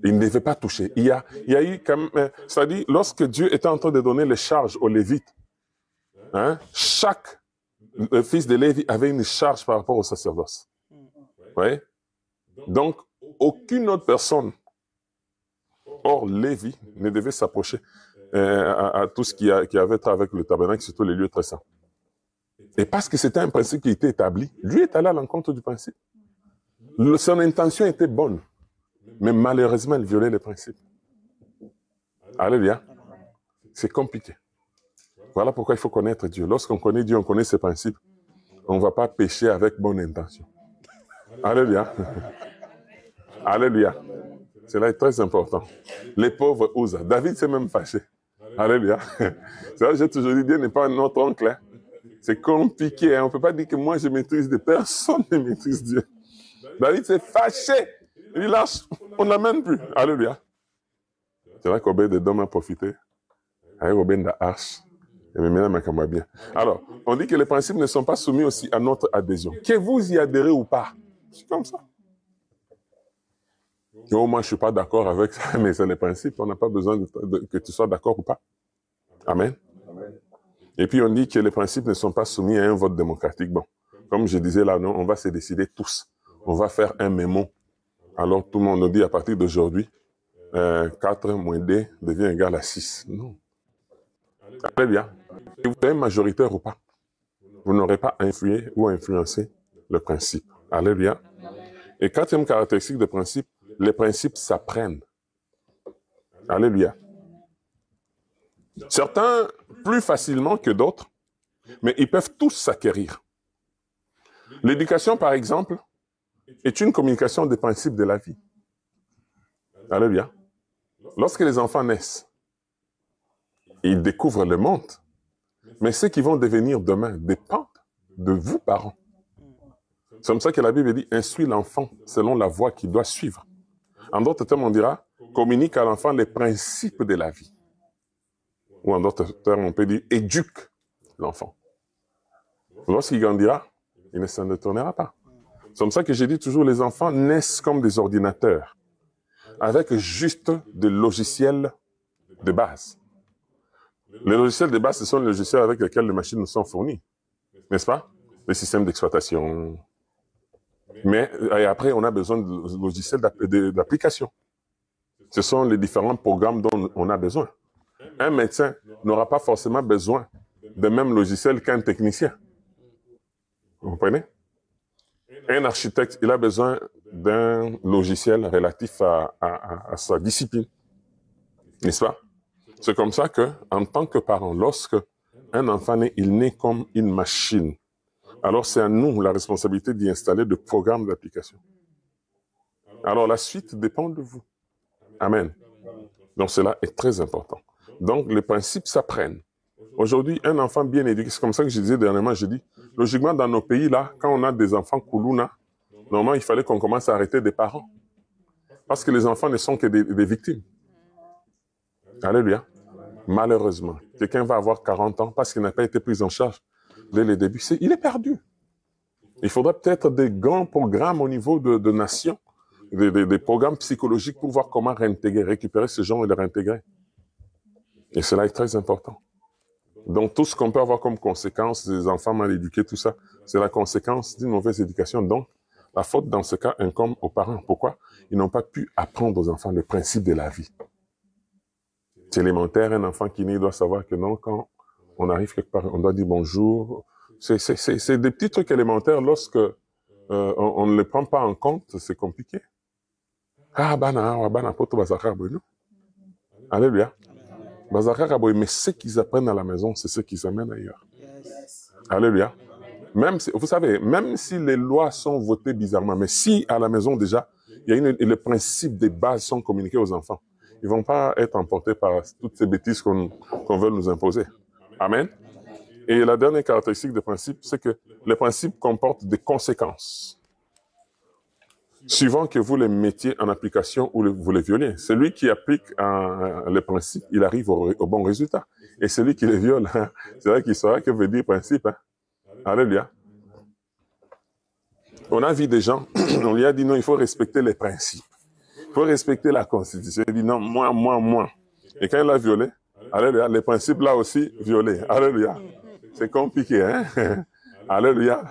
il ne devait pas toucher. Il y a eu comme, c'est-à-dire, lorsque Dieu était en train de donner les charges aux Lévites, hein, chaque fils de Lévi avait une charge par rapport au sacerdoce. Oui. Donc, aucune autre personne hors Lévi ne devait s'approcher à tout ce qui avait trait avec le tabernacle, surtout les lieux très saints. Et parce que c'était un principe qui était établi, lui est allé à l'encontre du principe. Son intention était bonne, mais malheureusement, elle violait les principes. Alléluia. C'est compliqué. Voilà pourquoi il faut connaître Dieu. Lorsqu'on connaît Dieu, on connaît ses principes. On ne va pas pécher avec bonne intention. Alléluia. Alléluia. Cela est très important. Les pauvres osent. David s'est même fâché. Alléluia. C'est vrai, j'ai toujours dit, Dieu n'est pas notre oncle. Hein. C'est compliqué. Hein. On ne peut pas dire que moi je maîtrise Dieu. Personne ne maîtrise Dieu. David s'est fâché. Il lâche. On n'amène plus. Alléluia. C'est vrai qu'Obed-Edom a profité. Avec Obed de Arche. Et maintenant, ma bien. Alors, on dit que les principes ne sont pas soumis aussi à notre adhésion. Que vous y adhérez ou pas. C'est comme ça. Oh, moi, je ne suis pas d'accord avec ça, mais c'est les principes. On n'a pas besoin que tu sois d'accord ou pas. Amen. Et puis, on dit que les principes ne sont pas soumis à un vote démocratique. Bon, comme je disais là, non, on va se décider tous. On va faire un mémo. Alors, tout le monde nous dit à partir d'aujourd'hui, 4 moins D devient égal à 6. Non. Très bien. Et vous êtes majoritaire ou pas, vous n'aurez pas influé ou influencé le principe. Alléluia. Et quatrième caractéristique de principe, les principes s'apprennent. Alléluia. Certains plus facilement que d'autres, mais ils peuvent tous s'acquérir. L'éducation, par exemple, est une communication des principes de la vie. Alléluia. Lorsque les enfants naissent, ils découvrent le monde, mais ceux qui vont devenir demain dépendent de vous, parents. C'est comme ça que la Bible dit, instruis l'enfant selon la voie qu'il doit suivre. En d'autres termes, on dira, communique à l'enfant les principes de la vie. Ou en d'autres termes, on peut dire, éduque l'enfant. Lorsqu'il grandira, il ne s'en détournera pas. C'est comme ça que j'ai dit toujours, les enfants naissent comme des ordinateurs, avec juste des logiciels de base. Les logiciels de base, ce sont les logiciels avec lesquels les machines nous sont fournies. N'est-ce pas? Les systèmes d'exploitation. Mais et après, on a besoin de logiciels d'application. Ce sont les différents programmes dont on a besoin. Un médecin n'aura pas forcément besoin de même logiciel qu'un technicien. Vous comprenez? Un architecte, il a besoin d'un logiciel relatif à sa discipline. N'est-ce pas? C'est comme ça que, en tant que parent, lorsque un enfant naît, il naît comme une machine. Alors c'est à nous la responsabilité d'y installer des programmes d'application. Alors la suite dépend de vous. Amen. Donc cela est très important. Donc les principes s'apprennent. Aujourd'hui, un enfant bien éduqué, c'est comme ça que je disais dernièrement, je dis, logiquement dans nos pays là, quand on a des enfants koulouna, normalement il fallait qu'on commence à arrêter des parents. Parce que les enfants ne sont que des victimes. Alléluia. Malheureusement, quelqu'un va avoir 40 ans parce qu'il n'a pas été pris en charge dès le début. Il est perdu. Il faudra peut-être des grands programmes au niveau de nations, des programmes psychologiques pour voir comment récupérer ces gens et les réintégrer. Et cela est très important. Donc, tout ce qu'on peut avoir comme conséquence des enfants mal éduqués, tout ça, c'est la conséquence d'une mauvaise éducation. Donc, la faute dans ce cas incombe aux parents. Pourquoi? Ils n'ont pas pu apprendre aux enfants le principe de la vie. C'est élémentaire, un enfant qui naît doit savoir que non, quand on arrive quelque part, on doit dire bonjour. C'est des petits trucs élémentaires. Lorsque on ne les prend pas en compte, c'est compliqué. Alléluia. Mais ce qu'ils apprennent à la maison, c'est ce qu'ils amènent ailleurs. Alléluia. Même si, vous savez, même si les lois sont votées bizarrement, mais si à la maison déjà, il y a les principes des bases sont communiqués aux enfants, ils ne vont pas être emportés par toutes ces bêtises qu'on veut nous imposer. Amen. Et la dernière caractéristique des principes, c'est que les principes comportent des conséquences. suivant que vous les mettiez en application ou vous les violez. Celui qui applique les principes, il arrive au bon résultat. Et celui qui les viole, c'est vrai qu'il saura que veut dire principe. Hein. Alléluia. On a vu des gens, on lui a dit non, il faut respecter les principes. Il faut respecter la Constitution. Il dit non, moi. Et quand il a violé, alléluia, les principes là aussi violés. Alléluia. C'est compliqué, hein? Alléluia.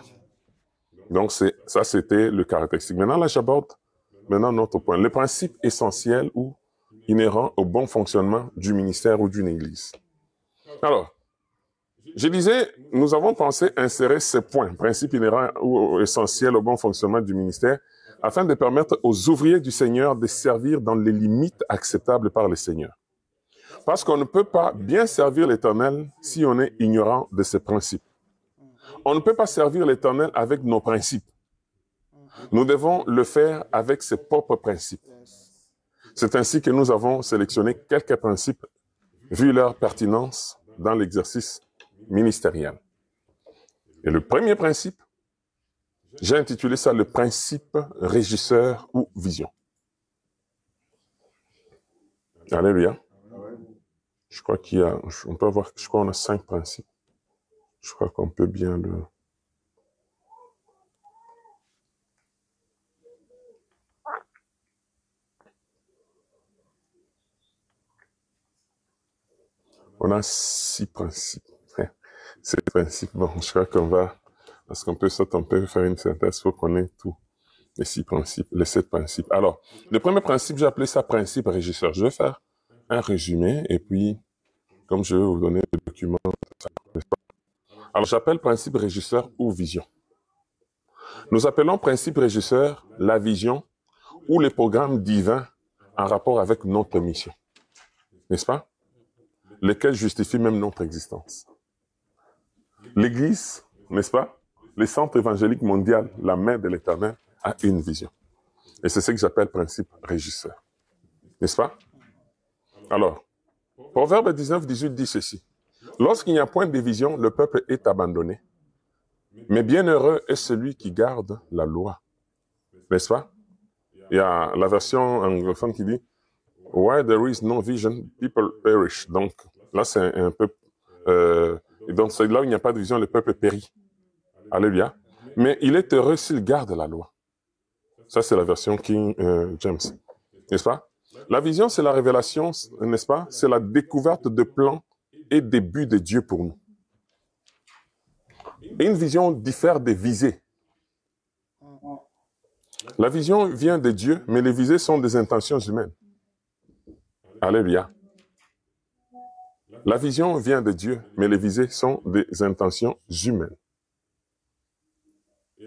Donc, ça, c'était le caractéristique. Maintenant, là, j'aborde notre point. Le principe essentiel ou inhérent au bon fonctionnement du ministère ou d'une église. Alors, je disais, nous avons pensé insérer ces points, principe inhérent ou essentiel au bon fonctionnement du ministère, afin de permettre aux ouvriers du Seigneur de servir dans les limites acceptables par le Seigneur. Parce qu'on ne peut pas bien servir l'Éternel si on est ignorant de ses principes. On ne peut pas servir l'Éternel avec nos principes. Nous devons le faire avec ses propres principes. C'est ainsi que nous avons sélectionné quelques principes, vu leur pertinence dans l'exercice ministériel. Et le premier principe, j'ai intitulé ça le principe régisseur ou vision. Alléluia. Je crois qu'on a 5 principes. Je crois qu'on peut bien le... On a 6 principes. Ces principes, bon, je crois qu'on va... Parce qu'on peut faire une synthèse pour qu'on ait tous les 6 principes, les 7 principes. Alors, le premier principe, j'ai appelé ça principe régisseur. Je vais faire un résumé et puis, comme je vais vous donner le document... Alors, j'appelle principe régisseur ou vision. Nous appelons principe régisseur la vision ou les programmes divins en rapport avec notre mission. N'est-ce pas? Lesquels justifient même notre existence. L'Église, n'est-ce pas? Le Centre évangélique mondial, la main de l'Éternel, a une vision. Et c'est ce que j'appelle principe régisseur. N'est-ce pas? Alors, Proverbe 19-18 dit ceci. Lorsqu'il n'y a point de vision, le peuple est abandonné. Mais bienheureux est celui qui garde la loi. N'est-ce pas? Il y a la version anglophone qui dit Where there is no vision, people perish. Donc, là, c'est un peu... donc, c'est là où il n'y a pas de vision, le peuple périt. Alléluia. Mais il est heureux s'il garde la loi. Ça, c'est la version King James. N'est-ce pas? La vision, c'est la révélation, n'est-ce pas? C'est la découverte de plans et des buts de Dieu pour nous. Et une vision diffère des visées. La vision vient de Dieu, mais les visées sont des intentions humaines. Alléluia. La vision vient de Dieu, mais les visées sont des intentions humaines.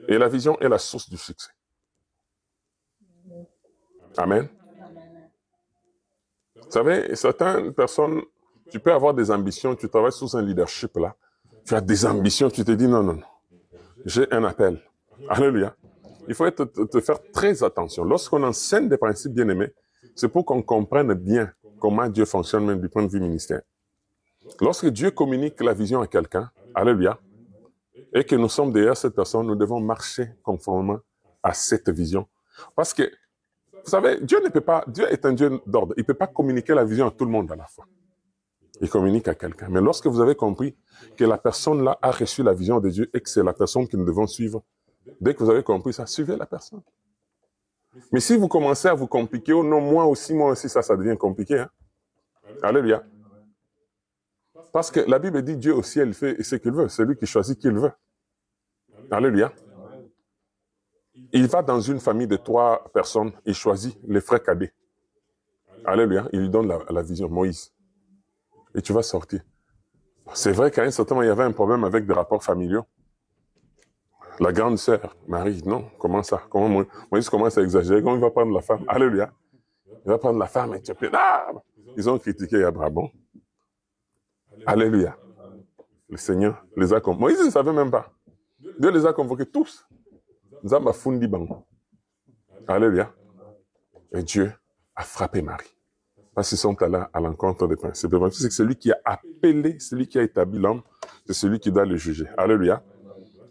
Et la vision est la source du succès. Amen. Vous savez, certaines personnes, tu peux avoir des ambitions, tu travailles sous un leadership là, tu as des ambitions, tu te dis non, j'ai un appel. Alléluia. Il faut te faire très attention. Lorsqu'on enseigne des principes bien-aimés, c'est pour qu'on comprenne bien comment Dieu fonctionne même du point de vue ministère. Lorsque Dieu communique la vision à quelqu'un, alléluia, et que nous sommes derrière cette personne, nous devons marcher conformément à cette vision. Parce que, vous savez, Dieu est un Dieu d'ordre. Il ne peut pas communiquer la vision à tout le monde à la fois. Il communique à quelqu'un. Mais lorsque vous avez compris que la personne là a reçu la vision de Dieu et que c'est la personne que nous devons suivre, dès que vous avez compris ça, suivez la personne. Mais si vous commencez à vous compliquer, oh non, moi aussi, ça devient compliqué. Hein? Alléluia. Parce que la Bible dit Dieu au ciel, il fait ce qu'il veut. C'est lui qui choisit qui il veut. Alléluia. Il va dans une famille de 3 personnes, il choisit les frères cadets. Alléluia. Il lui donne la vision, Moïse. Et tu vas sortir. C'est vrai qu'à un certain moment, il y avait un problème avec des rapports familiaux. La grande sœur, Marie, non, comment ça? Comment Moïse commence à exagérer? Comment il va prendre la femme? Alléluia. Il va prendre la femme et tu peux... Ils ont critiqué Abraham. Alléluia. Le Seigneur les a convoqués. Moïse ne savait même pas. Dieu les a convoqués tous. Zamba fundi bango. Alléluia. Et Dieu a frappé Marie. Parce qu'ils sont allés à l'encontre des principes. C'est que celui qui a appelé, celui qui a établi l'homme, c'est celui qui doit le juger. Alléluia.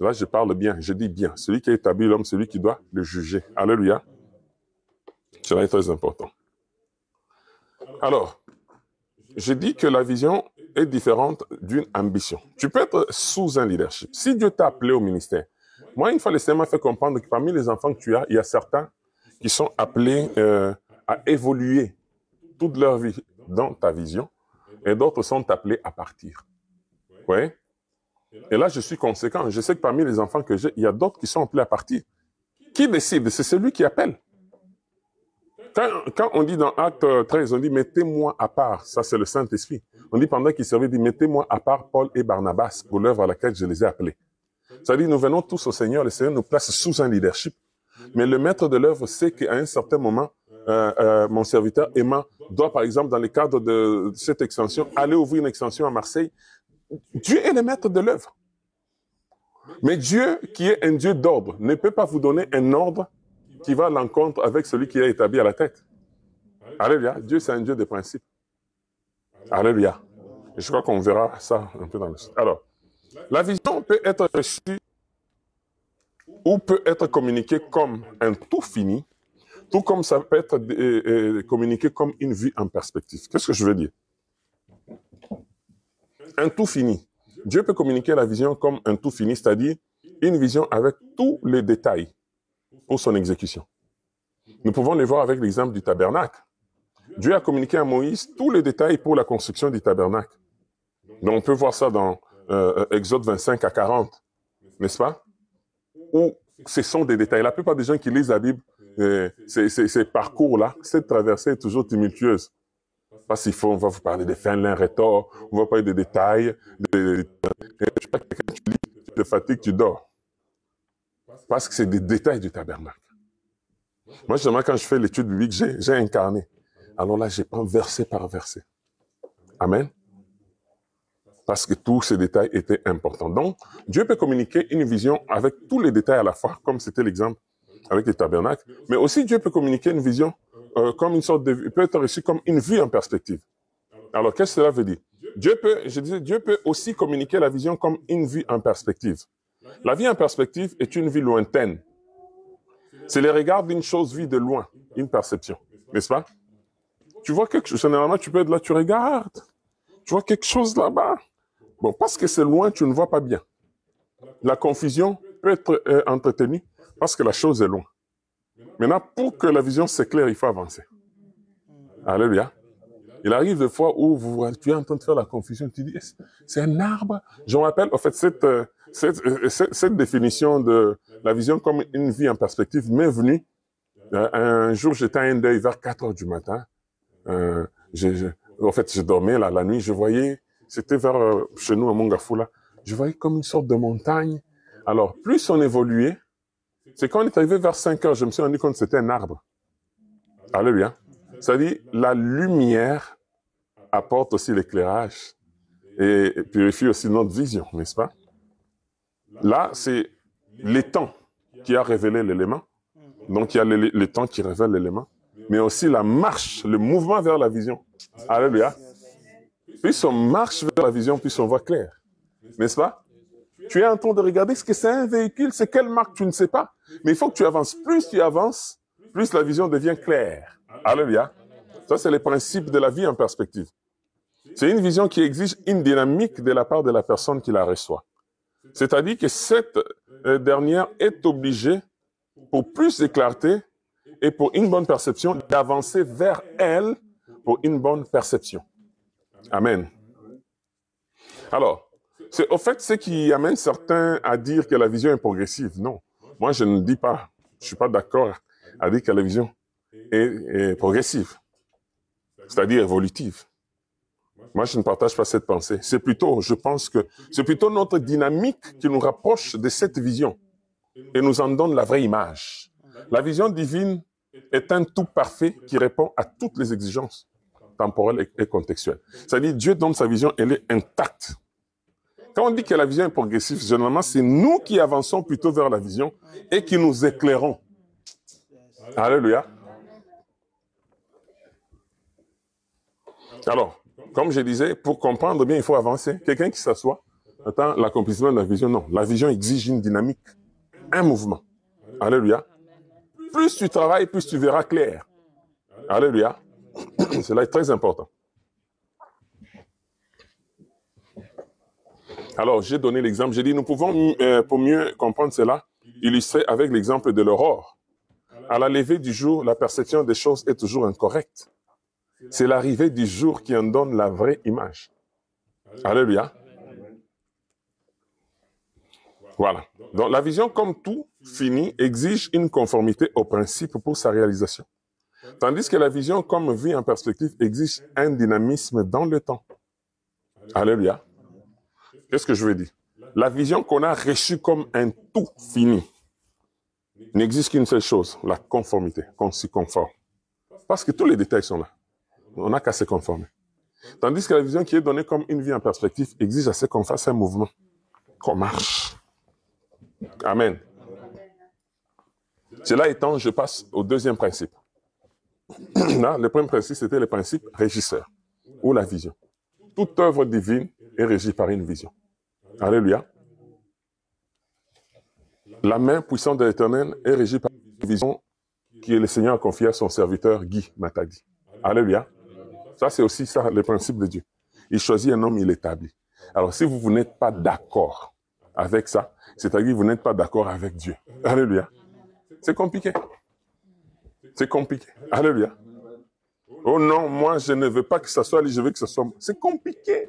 Là, je parle bien, je dis bien. Celui qui a établi l'homme, celui qui doit le juger. Alléluia. Cela est très important. Alors, j'ai dit que la vision est différente d'une ambition. Tu peux être sous un leadership. Si Dieu t'a appelé au ministère, moi, une fois, le Seigneur m'a fait comprendre que parmi les enfants que tu as, il y a certains qui sont appelés à évoluer toute leur vie dans ta vision, et d'autres sont appelés à partir. Oui. Et là, je suis conséquent. Je sais que parmi les enfants que j'ai, il y a d'autres qui sont appelés à partir. Qui décide? C'est celui qui appelle. Quand on dit dans Acte 13, on dit « mettez-moi à part », ça c'est le Saint-Esprit. On dit pendant qu'ils servaient, il dit « mettez-moi à part Paul et Barnabas pour l'œuvre à laquelle je les ai appelés ». Ça dit nous venons tous au Seigneur, le Seigneur nous place sous un leadership. Mais le maître de l'œuvre sait qu'à un certain moment, mon serviteur Emma doit, par exemple, dans le cadre de cette extension, aller ouvrir une extension à Marseille. Dieu est le maître de l'œuvre. Mais Dieu, qui est un Dieu d'ordre, ne peut pas vous donner un ordre qui va à l'encontre avec celui qui est établi à la tête. Alléluia. Dieu, c'est un Dieu de principe. Alléluia. Et je crois qu'on verra ça un peu dans le site. Alors, la vision peut être reçue ou peut être communiquée comme un tout fini, tout comme ça peut être communiqué comme une vue en perspective. Qu'est-ce que je veux dire? Un tout fini. Dieu peut communiquer la vision comme un tout fini, c'est-à-dire une vision avec tous les détails pour son exécution. Nous pouvons les voir avec l'exemple du tabernacle. Dieu a communiqué à Moïse tous les détails pour la construction du tabernacle. Donc on peut voir ça dans Exode 25 à 40, n'est-ce pas? Où ce sont des détails. La plupart des gens qui lisent la Bible, ces parcours-là, cette traversée est toujours tumultueuse. Parce qu'il faut, on va vous parler des Finlin Rhétor, on va parler des détails. Quand tu lis, tu te fatigues, tu dors. Parce que c'est des détails du tabernacle. Moi, justement, quand je fais l'étude biblique, j'ai incarné. Alors là, je prends verset par verset. Amen. Parce que tous ces détails étaient importants. Donc, Dieu peut communiquer une vision avec tous les détails à la fois, comme c'était l'exemple avec les tabernacles. Mais aussi, Dieu peut communiquer une vision comme une sorte de, peut être reçu comme une vue en perspective. Alors, qu'est-ce que cela veut dire? Dieu peut aussi communiquer la vision comme une vue en perspective. La vie en perspective est une vue lointaine. C'est le regard d'une chose vue de loin, une perception, n'est-ce pas? Tu vois quelque chose, généralement, tu peux être là, tu regardes, tu vois quelque chose là-bas. Bon, parce que c'est loin, tu ne vois pas bien. La confusion peut être entretenue parce que la chose est loin. Maintenant, pour que la vision s'éclaire, il faut avancer. Alléluia. Il arrive des fois où tu es en train de faire la confusion, tu dis, c'est un arbre. Je me rappelle, en fait, cette définition de la vision comme une vie en perspective m'est venue. Un jour, j'étais à un deuil vers 4 heures du matin. En fait, je dormais là, la nuit, je voyais, c'était vers chez nous à Mongafula, je voyais comme une sorte de montagne. Alors, plus on évoluait, c'est quand on est arrivé vers 5 heures, je me suis rendu compte que c'était un arbre. Alléluia. C'est-à-dire, la lumière apporte aussi l'éclairage et purifie aussi notre vision, n'est-ce pas? Là, c'est l'étang qui a révélé l'élément. Donc, il y a l'étang qui révèle l'élément, mais aussi la marche, le mouvement vers la vision. Alléluia. Plus on marche vers la vision, plus on voit clair. N'est-ce pas? Tu es en train de regarder ce que c'est un véhicule, c'est quelle marque, tu ne sais pas. Mais il faut que tu avances. Plus tu avances, plus la vision devient claire. Alléluia. Ça, c'est le principe de la vie en perspective. C'est une vision qui exige une dynamique de la part de la personne qui la reçoit. C'est-à-dire que cette dernière est obligée, pour plus de clarté et pour une bonne perception, d'avancer vers elle pour une bonne perception. Amen. Alors, c'est au fait ce qui amène certains à dire que la vision est progressive. Non, moi je ne dis pas, je ne suis pas d'accord à dire que la vision est progressive, c'est-à-dire évolutive. Moi je ne partage pas cette pensée. C'est plutôt, je pense que c'est plutôt notre dynamique qui nous rapproche de cette vision et nous en donne la vraie image. La vision divine est un tout parfait qui répond à toutes les exigences temporelles et contextuelles. C'est-à-dire Dieu donne sa vision, elle est intacte. Quand on dit que la vision est progressive, généralement, c'est nous qui avançons plutôt vers la vision et qui nous éclairons. Alléluia. Alors, comme je disais, pour comprendre bien, il faut avancer. Quelqu'un qui s'assoit, attend l'accomplissement de la vision. Non, la vision exige une dynamique, un mouvement. Alléluia. Plus tu travailles, plus tu verras clair. Alléluia. Cela est très important. Alors, j'ai donné l'exemple, j'ai dit, nous pouvons, pour mieux comprendre cela, illustrer avec l'exemple de l'aurore. À la levée du jour, la perception des choses est toujours incorrecte. C'est l'arrivée du jour qui en donne la vraie image. Alléluia. Voilà. Donc, la vision, comme tout fini, exige une conformité au principe pour sa réalisation. Tandis que la vision, comme vue en perspective, exige un dynamisme dans le temps. Alléluia. Qu'est-ce que je veux dire? La vision qu'on a reçue comme un tout fini n'existe qu'une seule chose, la conformité, qu'on s'y conforme. Parce que tous les détails sont là. On n'a qu'à se conformer. Tandis que la vision qui est donnée comme une vie en perspective exige à ce qu'on fasse un mouvement, qu'on marche. Amen. Cela étant, je passe au deuxième principe. Là, le premier principe, c'était le principe régisseur, ou la vision. Toute œuvre divine est régie par une vision. Alléluia. La main puissante de l'Éternel est régie par une vision que le Seigneur a confiée à son serviteur Guy Matadi. Alléluia. Ça, c'est aussi ça, le principe de Dieu. Il choisit un homme, il l'établit. Alors, si vous n'êtes pas d'accord avec ça, c'est-à-dire que vous n'êtes pas d'accord avec Dieu. Alléluia. C'est compliqué. C'est compliqué. Alléluia. Oh non, moi, je ne veux pas que ça soit lui, je veux que ce soit moi. C'est compliqué.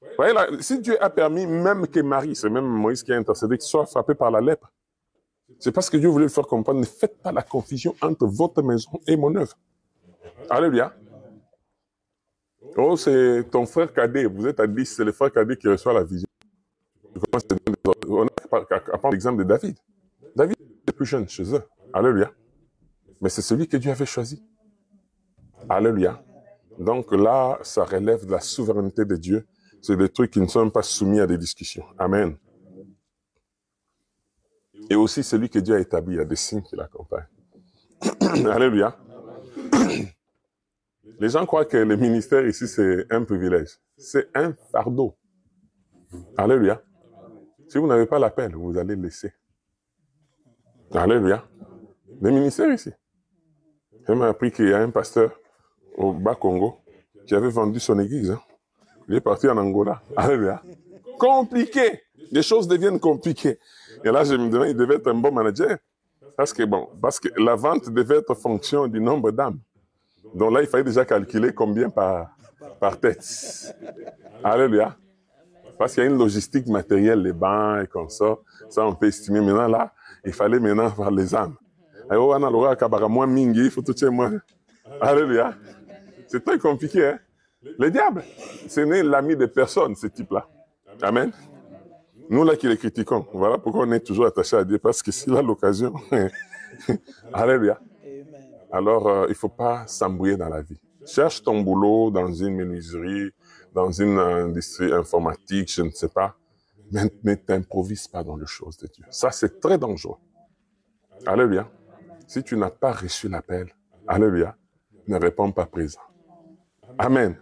Vous voyez là, si Dieu a permis même que Marie, c'est même Moïse qui a intercédé, qu'il soit frappé par la lèpre, c'est parce que Dieu voulait le faire comprendre. Ne faites pas la confusion entre votre maison et mon œuvre. Alléluia. Oh, c'est ton frère cadet. Vous êtes à 10, c'est le frère cadet qui reçoit la vision. On a qu'à prendre l'exemple de David. David est plus jeune chez eux. Alléluia. Mais c'est celui que Dieu avait choisi. Alléluia. Donc là, ça relève de la souveraineté de Dieu. C'est des trucs qui ne sont pas soumis à des discussions. Amen. Et aussi celui que Dieu a établi, il y a des signes qui l'accompagnent. Alléluia. Les gens croient que le ministère ici, c'est un privilège. C'est un fardeau. Alléluia. Si vous n'avez pas l'appel, vous allez le laisser. Alléluia. Le ministère ici. Je m'ai appris qu'il y a un pasteur au Bas-Congo qui avait vendu son église. Hein. Il est parti en Angola. Alléluia. Compliqué. Les choses deviennent compliquées. Et là, je me demandais, il devait être un bon manager. Parce que la vente devait être fonction du nombre d'âmes. Donc là, il fallait déjà calculer combien par tête. Alléluia. Parce qu'il y a une logistique matérielle, les bancs et comme ça. Ça, on peut estimer. Maintenant, là, il fallait maintenant voir les âmes. Alléluia. C'est très compliqué, hein? Le diable, ce n'est l'ami de personne, ce type-là. Amen. Nous, là, qui les critiquons, voilà pourquoi on est toujours attaché à Dieu, parce que s'il a l'occasion, alléluia. Alors, il ne faut pas s'embrouiller dans la vie. Cherche ton boulot dans une menuiserie, dans une industrie informatique, je ne sais pas, mais ne t'improvise pas dans les choses de Dieu. Ça, c'est très dangereux. Alléluia. Si tu n'as pas reçu l'appel, alléluia, ne réponds pas présent. Amen.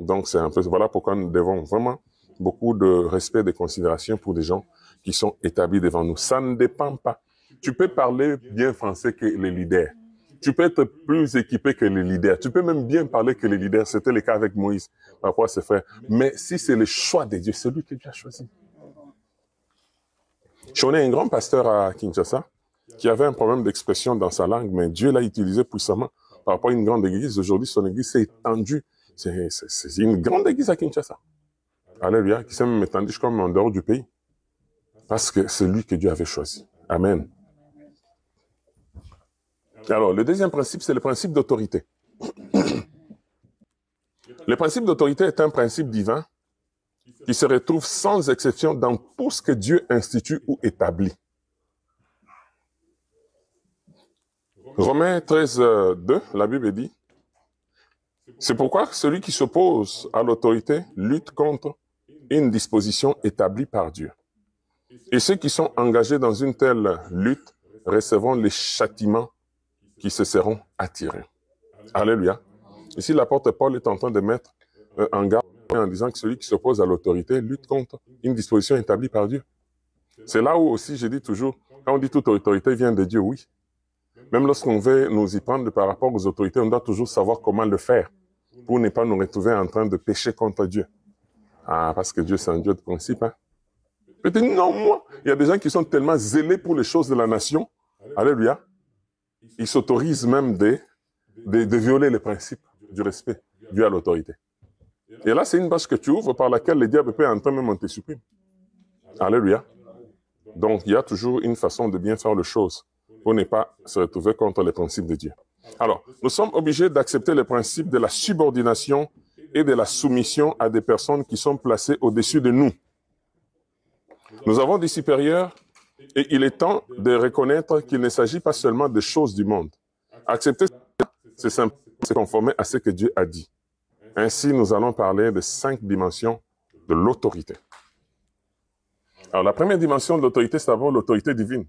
Donc, c'est un peu, voilà pourquoi nous devons vraiment beaucoup de respect et de considération pour des gens qui sont établis devant nous. Ça ne dépend pas. Tu peux parler bien français que les leaders. Tu peux être plus équipé que les leaders. Tu peux même bien parler que les leaders. C'était le cas avec Moïse, par rapport à ses frères. Mais si c'est le choix de Dieu, c'est lui que Dieu a choisi. Je connais un grand pasteur à Kinshasa qui avait un problème d'expression dans sa langue, mais Dieu l'a utilisé puissamment par rapport à une grande église. Aujourd'hui, son église s'est étendue. C'est une grande église à Kinshasa. Alléluia, qui s'est même étendue comme en dehors du pays. Parce que c'est lui que Dieu avait choisi. Amen. Alors, le deuxième principe, c'est le principe d'autorité. Le principe d'autorité est un principe divin qui se retrouve sans exception dans tout ce que Dieu institue ou établit. Romains 13, 2, la Bible dit, « C'est pourquoi celui qui s'oppose à l'autorité lutte contre une disposition établie par Dieu. Et ceux qui sont engagés dans une telle lutte recevront les châtiments qui se seront attirés. » Alléluia. Ici, l'apôtre Paul est en train de mettre en garde en disant que celui qui s'oppose à l'autorité lutte contre une disposition établie par Dieu. C'est là où aussi, je dis toujours, quand on dit toute autorité vient de Dieu, oui. Même lorsqu'on veut nous y prendre par rapport aux autorités, on doit toujours savoir comment le faire pour ne pas nous retrouver en train de pécher contre Dieu. Ah, parce que Dieu, c'est un Dieu de principe. Hein? Peut-être, non, moi. Il y a des gens qui sont tellement zélés pour les choses de la nation. Alléluia. Ils s'autorisent même de violer les principes du respect dû à l'autorité. Et là, c'est une bâche que tu ouvres par laquelle le diable peut entrer même en te supprime. Alléluia. Donc, il y a toujours une façon de bien faire les choses pour ne pas se retrouver contre les principes de Dieu. Alors, nous sommes obligés d'accepter le principe de la subordination et de la soumission à des personnes qui sont placées au-dessus de nous. Nous avons des supérieurs et il est temps de reconnaître qu'il ne s'agit pas seulement des choses du monde. Accepter cela, c'est simplement se conformer à ce que Dieu a dit. Ainsi, nous allons parler de 5 dimensions de l'autorité. Alors, la première dimension de l'autorité, c'est d'abord l'autorité divine.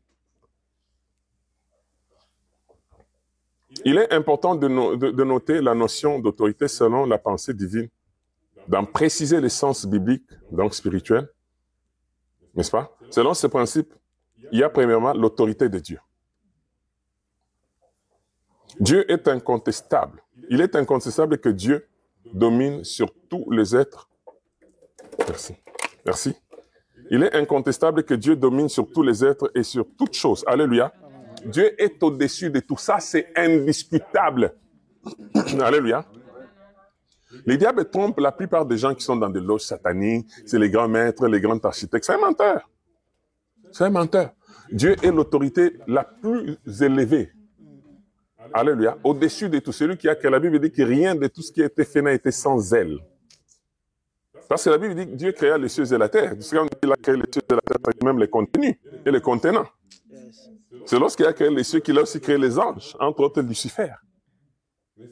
Il est important de noter la notion d'autorité selon la pensée divine, d'en préciser le sens biblique, donc spirituel, n'est-ce pas? Selon ce principe, il y a premièrement l'autorité de Dieu. Dieu est incontestable. Il est incontestable que Dieu domine sur tous les êtres. Merci. Merci. Il est incontestable que Dieu domine sur tous les êtres et sur toutes choses. Alléluia. Dieu est au-dessus de tout ça, c'est indiscutable. Alléluia. Les diables trompent la plupart des gens qui sont dans des loges sataniques, c'est les grands maîtres, les grands architectes. C'est un menteur. C'est un menteur. Dieu est l'autorité la plus élevée. Alléluia. Au-dessus de tout. Celui qui a que la Bible dit que rien de tout ce qui a été fait n'a été sans zèle. Parce que la Bible dit que Dieu créa les cieux et la terre. Il a créé les cieux et la terre, même les contenus et les contenants. C'est lorsqu'il a créé les cieux qu'il a aussi créé les anges, entre autres Lucifer.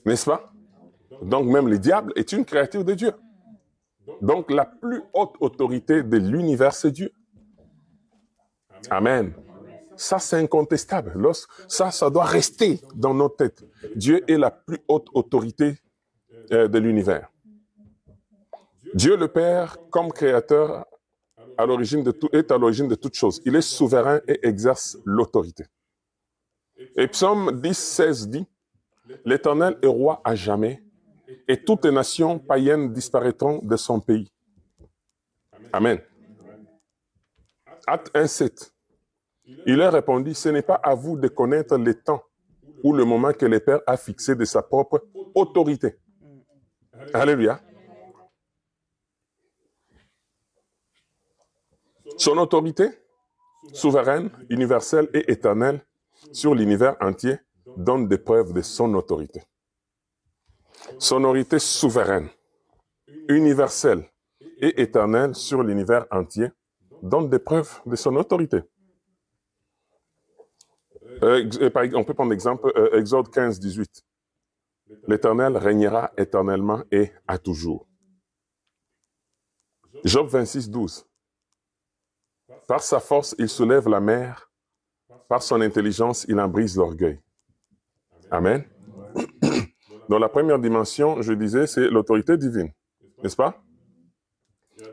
N'est-ce pas? Donc même le diable est une créature de Dieu. Donc la plus haute autorité de l'univers, c'est Dieu. Amen. Ça, c'est incontestable. Ça doit rester dans nos têtes. Dieu est la plus haute autorité de l'univers. Dieu le Père, comme créateur, est à l'origine de toutes choses. Il est souverain et exerce l'autorité. Et Psaume 10, 16 dit, « L'Éternel est roi à jamais, et toutes les nations païennes disparaîtront de son pays. » Amen. Acte 1, 7. Il a répondu, « Ce n'est pas à vous de connaître le temps ou le moment que le Père a fixé de sa propre autorité. » Alléluia. Son autorité, souveraine, universelle et éternelle, sur l'univers entier, donne des preuves de son autorité. Son autorité souveraine, universelle et éternelle sur l'univers entier, donne des preuves de son autorité. On peut prendre l'exemple, Exode 15, 18. L'Éternel régnera éternellement et à toujours. Job 26, 12. Par sa force, il soulève la mer. Par son intelligence, il en brise l'orgueil. Amen. Dans la première dimension, je disais, c'est l'autorité divine. N'est-ce pas?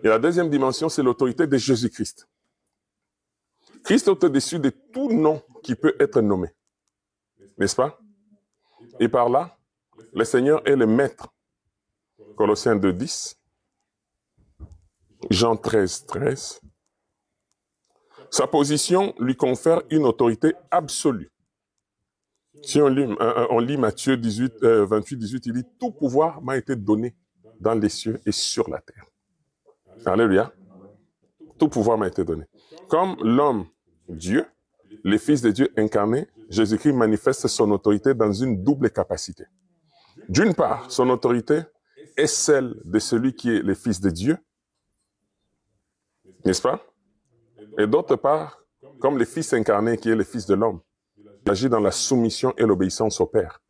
Et la deuxième dimension, c'est l'autorité de Jésus-Christ. Christ est au-dessus de tout nom qui peut être nommé. N'est-ce pas? Et par là, le Seigneur est le maître. Colossiens 2, 10. Jean 13, 13. Sa position lui confère une autorité absolue. Si on lit Matthieu 28, 18, il dit « Tout pouvoir m'a été donné dans les cieux et sur la terre. » Alléluia. Tout pouvoir m'a été donné. Comme l'homme Dieu, le Fils de Dieu incarné, Jésus-Christ manifeste son autorité dans une double capacité. D'une part, son autorité est celle de celui qui est le Fils de Dieu, n'est-ce pas? Et d'autre part, comme le Fils incarné qui est le Fils de l'homme, il agit dans la soumission et l'obéissance au Père.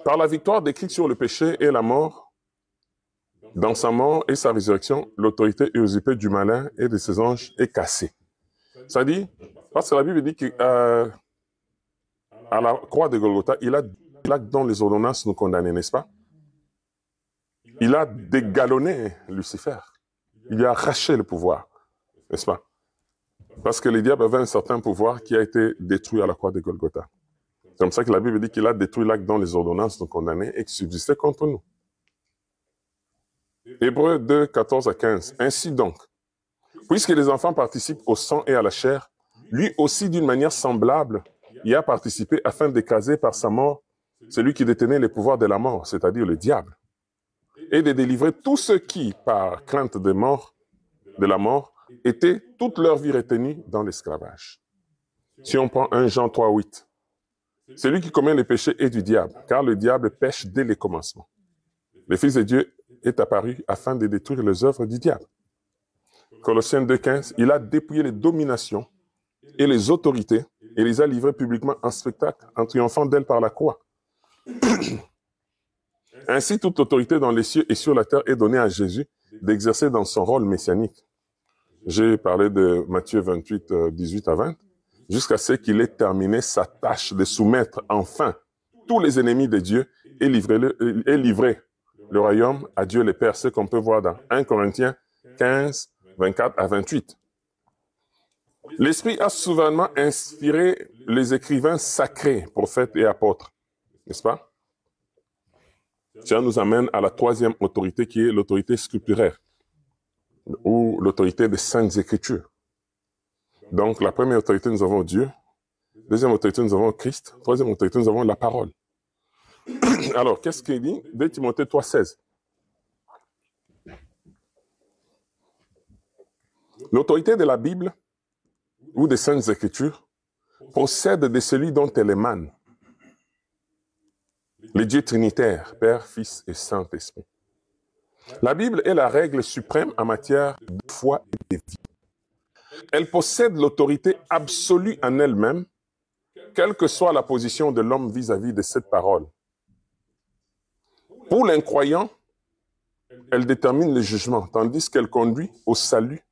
Par la victoire de Christ sur le péché et la mort, dans sa mort et sa résurrection, l'autorité usurpée du malin et de ses anges est cassée. Ça dit, parce que la Bible dit qu'à la croix de Golgotha, il a dans les ordonnances nous condamner, n'est-ce pas? Il a dégalonné Lucifer. Il a arraché le pouvoir, n'est-ce pas? Parce que le diable avait un certain pouvoir qui a été détruit à la croix de Golgotha. C'est comme ça que la Bible dit qu'il a détruit l'acte dont les ordonnances nous condamnaient et qui subsistait contre nous. Hébreux 2, 14 à 15. Ainsi donc, puisque les enfants participent au sang et à la chair, lui aussi d'une manière semblable y a participé afin d'écraser par sa mort celui qui détenait les pouvoirs de la mort, c'est-à-dire le diable, et de délivrer tous ceux qui, par crainte de la mort, étaient toute leur vie retenus dans l'esclavage. Si on prend 1 Jean 3, 8, celui qui commet le péché est du diable, car le diable pêche dès le commencement. Le Fils de Dieu est apparu afin de détruire les œuvres du diable. Colossiens 2, 15, il a dépouillé les dominations et les autorités et les a livrées publiquement en spectacle, en triomphant d'elles par la croix. Ainsi, toute autorité dans les cieux et sur la terre est donnée à Jésus d'exercer dans son rôle messianique. J'ai parlé de Matthieu 28, 18 à 20, jusqu'à ce qu'il ait terminé sa tâche de soumettre enfin tous les ennemis de Dieu et livrer le royaume à Dieu le Père, ce qu'on peut voir dans 1 Corinthiens 15, 24 à 28. L'Esprit a souverainement inspiré les écrivains sacrés, prophètes et apôtres, n'est-ce pas? Ça nous amène à la troisième autorité qui est l'autorité scripturaire ou l'autorité des Saintes Écritures. Donc, la première autorité, nous avons Dieu. Deuxième autorité, nous avons Christ. Troisième autorité, nous avons la parole. Alors, qu'est-ce qu'il dit? 2 Timothée 3, 16. L'autorité de la Bible ou des Saintes Écritures procède de celui dont elle émane. Les dieux trinitaires, Père, Fils et Saint-Esprit. La Bible est la règle suprême en matière de foi et de vie. Elle possède l'autorité absolue en elle-même, quelle que soit la position de l'homme vis-à-vis de cette parole. Pour l'incroyant, elle détermine le jugement, tandis qu'elle conduit au salut.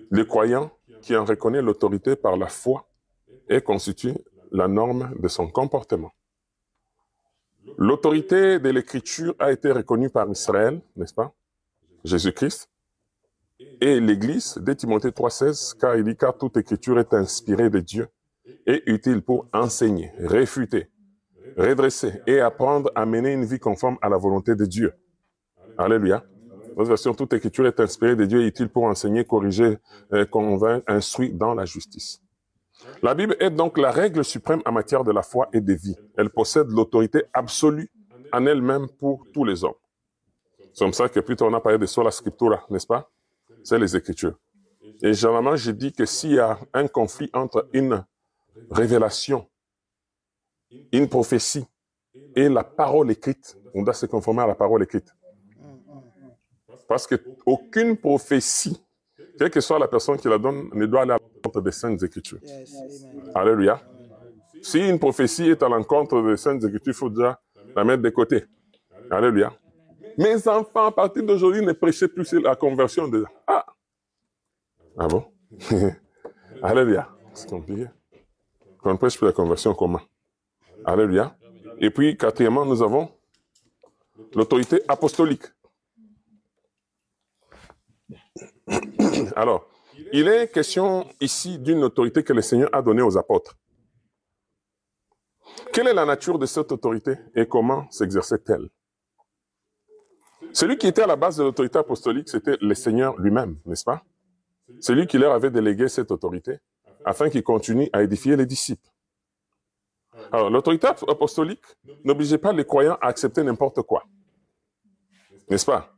Le croyant, qui en reconnaît l'autorité par la foi, et constitue la norme de son comportement. L'autorité de l'Écriture a été reconnue par Israël, n'est-ce pas? Jésus-Christ. Et l'Église, 2 Timothée 3,16, car il dit, car toute Écriture est inspirée de Dieu et utile pour enseigner, réfuter, redresser et apprendre à mener une vie conforme à la volonté de Dieu. Alléluia. Notre version, toute Écriture est inspirée de Dieu et utile pour enseigner, corriger, convaincre, instruire dans la justice. La Bible est donc la règle suprême en matière de la foi et de vie. Elle possède l'autorité absolue en elle-même pour tous les hommes. C'est comme ça que plutôt on a parlé de sola scriptura, n'est-ce pas? C'est les Écritures. Et généralement, je dis que s'il y a un conflit entre une révélation, une prophétie et la parole écrite, on doit se conformer à la parole écrite. Parce qu'aucune prophétie, quelle que soit la personne qui la donne, ne doit aller à l'encontre des Saintes Écritures. Alléluia. Si une prophétie est à l'encontre des Saintes Écritures, il faut déjà la mettre de côté. Alléluia. Mes enfants, à partir d'aujourd'hui, ne prêchez plus sur la conversion de... Ah bon? Alléluia. C'est compliqué. On ne prêche plus la conversion comment? Alléluia. Et puis, quatrièmement, nous avons l'autorité apostolique. Alors, il est question ici d'une autorité que le Seigneur a donnée aux apôtres. Quelle est la nature de cette autorité et comment s'exerçait-elle? Celui qui était à la base de l'autorité apostolique, c'était le Seigneur lui-même, n'est-ce pas? C'est lui qui leur avait délégué cette autorité afin qu'il continue à édifier les disciples. Alors, l'autorité apostolique n'obligeait pas les croyants à accepter n'importe quoi. N'est-ce pas?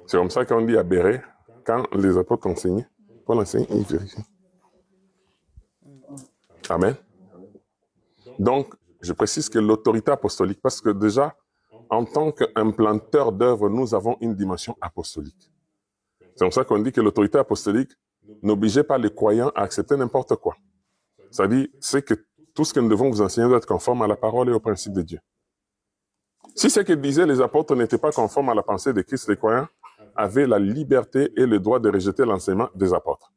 C'est comme ça qu'on dit à Béret, quand les apôtres enseignaient, Paul enseignait, il vérifie. Amen. Donc, je précise que l'autorité apostolique, parce que déjà, en tant qu'implanteur d'œuvres, nous avons une dimension apostolique. C'est comme ça qu'on dit que l'autorité apostolique n'obligeait pas les croyants à accepter n'importe quoi. C'est-à-dire, c'est que tout ce que nous devons vous enseigner doit être conforme à la parole et au principe de Dieu. Si ce que disaient les apôtres n'était pas conforme à la pensée de Christ, les croyants avaient la liberté et le droit de rejeter l'enseignement des apôtres.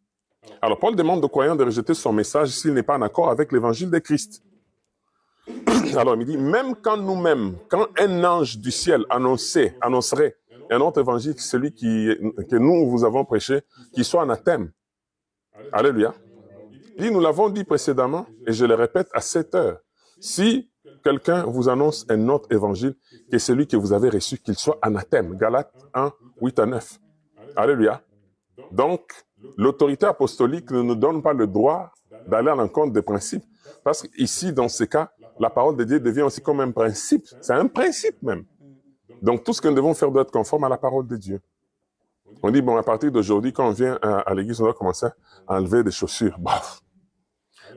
Alors, Paul demande aux croyants de rejeter son message s'il n'est pas en accord avec l'évangile de Christ. Alors, il dit, même quand nous-mêmes, quand un ange du ciel annoncerait un autre évangile, celui que nous vous avons prêché, qui soit anathème. Alléluia. Il dit, nous l'avons dit précédemment, et je le répète à cette heure. Si quelqu'un vous annonce un autre évangile que celui que vous avez reçu, qu'il soit anathème. Galates 1, 8 à 9. Alléluia. Donc, l'autorité apostolique ne nous donne pas le droit d'aller à l'encontre des principes. Parce qu'ici, dans ce cas, la parole de Dieu devient aussi comme un principe. C'est un principe même. Donc, tout ce que nous devons faire doit être conforme à la parole de Dieu. On dit, bon, à partir d'aujourd'hui, quand on vient à l'église, on doit commencer à enlever des chaussures. Baf.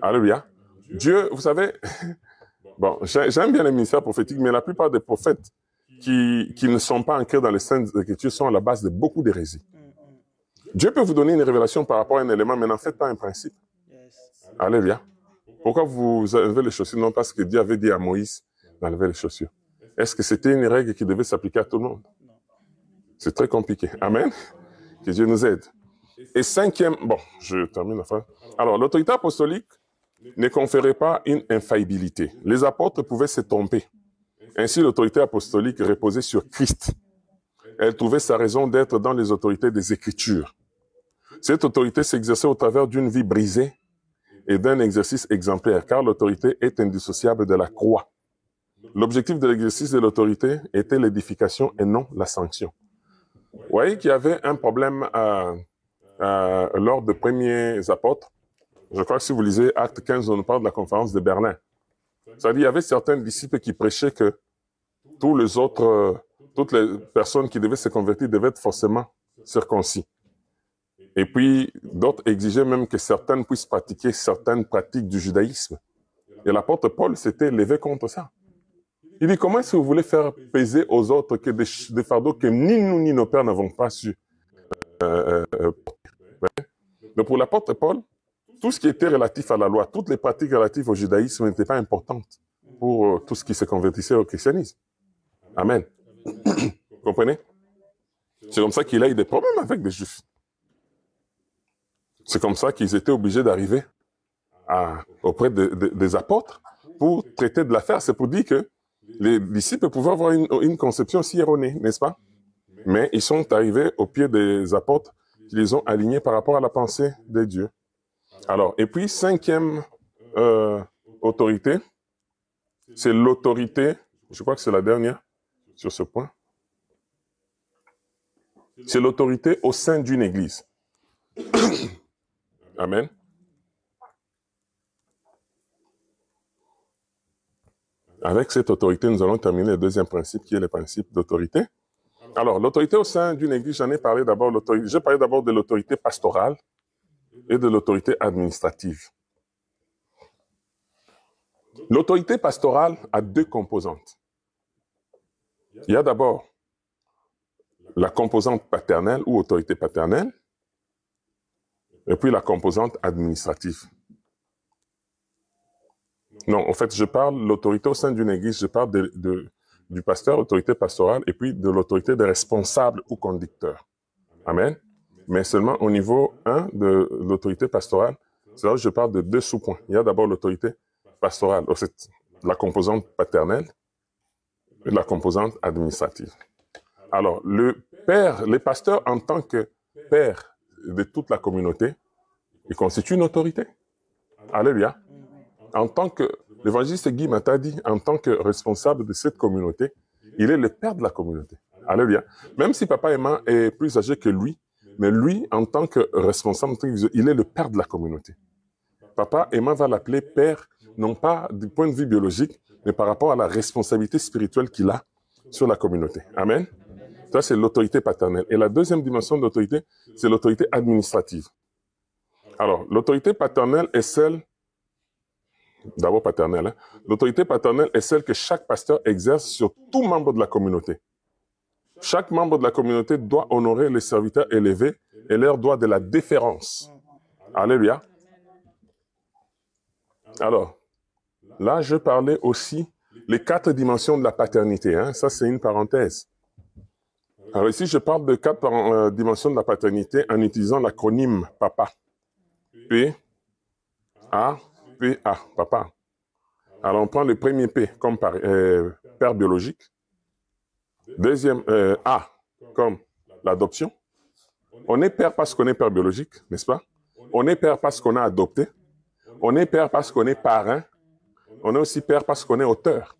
Alléluia. Dieu, vous savez, bon, j'aime bien les ministères prophétiques, mais la plupart des prophètes qui ne sont pas ancrés dans les Saintes Écritures sont à la base de beaucoup d'hérésies. Dieu peut vous donner une révélation par rapport à un élément, mais n'en faites pas un principe. Alléluia. Pourquoi vous enlevez les chaussures? Non, parce que Dieu avait dit à Moïse d'enlever les chaussures. Est-ce que c'était une règle qui devait s'appliquer à tout le monde? C'est très compliqué. Amen. Que Dieu nous aide. Et cinquième, bon, je termine la phrase. Alors, l'autorité apostolique ne conférait pas une infaillibilité. Les apôtres pouvaient se tromper. Ainsi, l'autorité apostolique reposait sur Christ. Elle trouvait sa raison d'être dans les autorités des Écritures. Cette autorité s'exerçait au travers d'une vie brisée et d'un exercice exemplaire, car l'autorité est indissociable de la croix. L'objectif de l'exercice de l'autorité était l'édification et non la sanction. Vous voyez qu'il y avait un problème lors des premiers apôtres. Je crois que si vous lisez Acte 15, on nous parle de la conférence de Berlin. C'est-à-dire qu'il y avait certains disciples qui prêchaient que toutes les personnes qui devaient se convertir devaient être forcément circoncis. Et puis, d'autres exigeaient même que certaines puissent pratiquer certaines pratiques du judaïsme. Et l'apôtre Paul s'était levé contre ça. Il dit, comment est-ce que vous voulez faire peser aux autres que des fardeaux que ni nous ni nos pères n'avons pas su Donc pour l'apôtre Paul, tout ce qui était relatif à la loi, toutes les pratiques relatives au judaïsme n'étaient pas importantes pour tout ce qui se convertissait au christianisme. Amen. Vous comprenez? C'est comme ça qu'il a eu des problèmes avec les Juifs. C'est comme ça qu'ils étaient obligés d'arriver auprès des apôtres pour traiter de l'affaire. C'est pour dire que les disciples pouvaient avoir une conception si erronée, n'est-ce pas? Mais ils sont arrivés au pied des apôtres qui les ont alignés par rapport à la pensée de Dieu. Alors, et puis, cinquième autorité, c'est l'autorité, je crois que c'est la dernière sur ce point, c'est l'autorité au sein d'une église. Amen. Avec cette autorité, nous allons terminer le deuxième principe, qui est le principe d'autorité. Alors, l'autorité au sein d'une église, j'en ai parlé d'abord, j'ai parlé d'abord de l'autorité pastorale et de l'autorité administrative. L'autorité pastorale a deux composantes. Il y a d'abord la composante paternelle ou autorité paternelle, et puis la composante administrative. Non, en fait, je parle de l'autorité au sein d'une église, je parle du pasteur, autorité pastorale, et puis de l'autorité des responsables ou conducteurs. Amen. Mais seulement au niveau 1 de l'autorité pastorale, c'est là où je parle de deux sous-points. Il y a d'abord l'autorité pastorale, la composante paternelle et la composante administrative. Alors, les pasteurs en tant que père de toute la communauté, ils constituent une autorité. Alléluia. En tant que, l'évangéliste Guy Mata dit, en tant que responsable de cette communauté, il est le père de la communauté. Alléluia. Même si papa Emma est plus âgé que lui, mais lui, en tant que responsable, il est le père de la communauté. Papa Emma va l'appeler père, non pas du point de vue biologique, mais par rapport à la responsabilité spirituelle qu'il a sur la communauté. Amen. Ça, c'est l'autorité paternelle. Et la deuxième dimension de l'autorité, c'est l'autorité administrative. Alors, l'autorité paternelle est celle, d'abord paternelle, hein? L'autorité paternelle est celle que chaque pasteur exerce sur tout membre de la communauté. Chaque membre de la communauté doit honorer les serviteurs élevés et leur doit de la déférence. Alléluia. Alors, là, je parlais aussi les 4 dimensions de la paternité. Hein? Ça, c'est une parenthèse. Alors ici, je parle de 4 dimensions de la paternité en utilisant l'acronyme PAPA. P-A, P-A, papa. Alors, on prend le premier P comme père biologique. Deuxième, A, comme l'adoption. On est père parce qu'on est père biologique, n'est-ce pas? On est père parce qu'on a adopté. On est père parce qu'on est parrain. On est aussi père parce qu'on est auteur.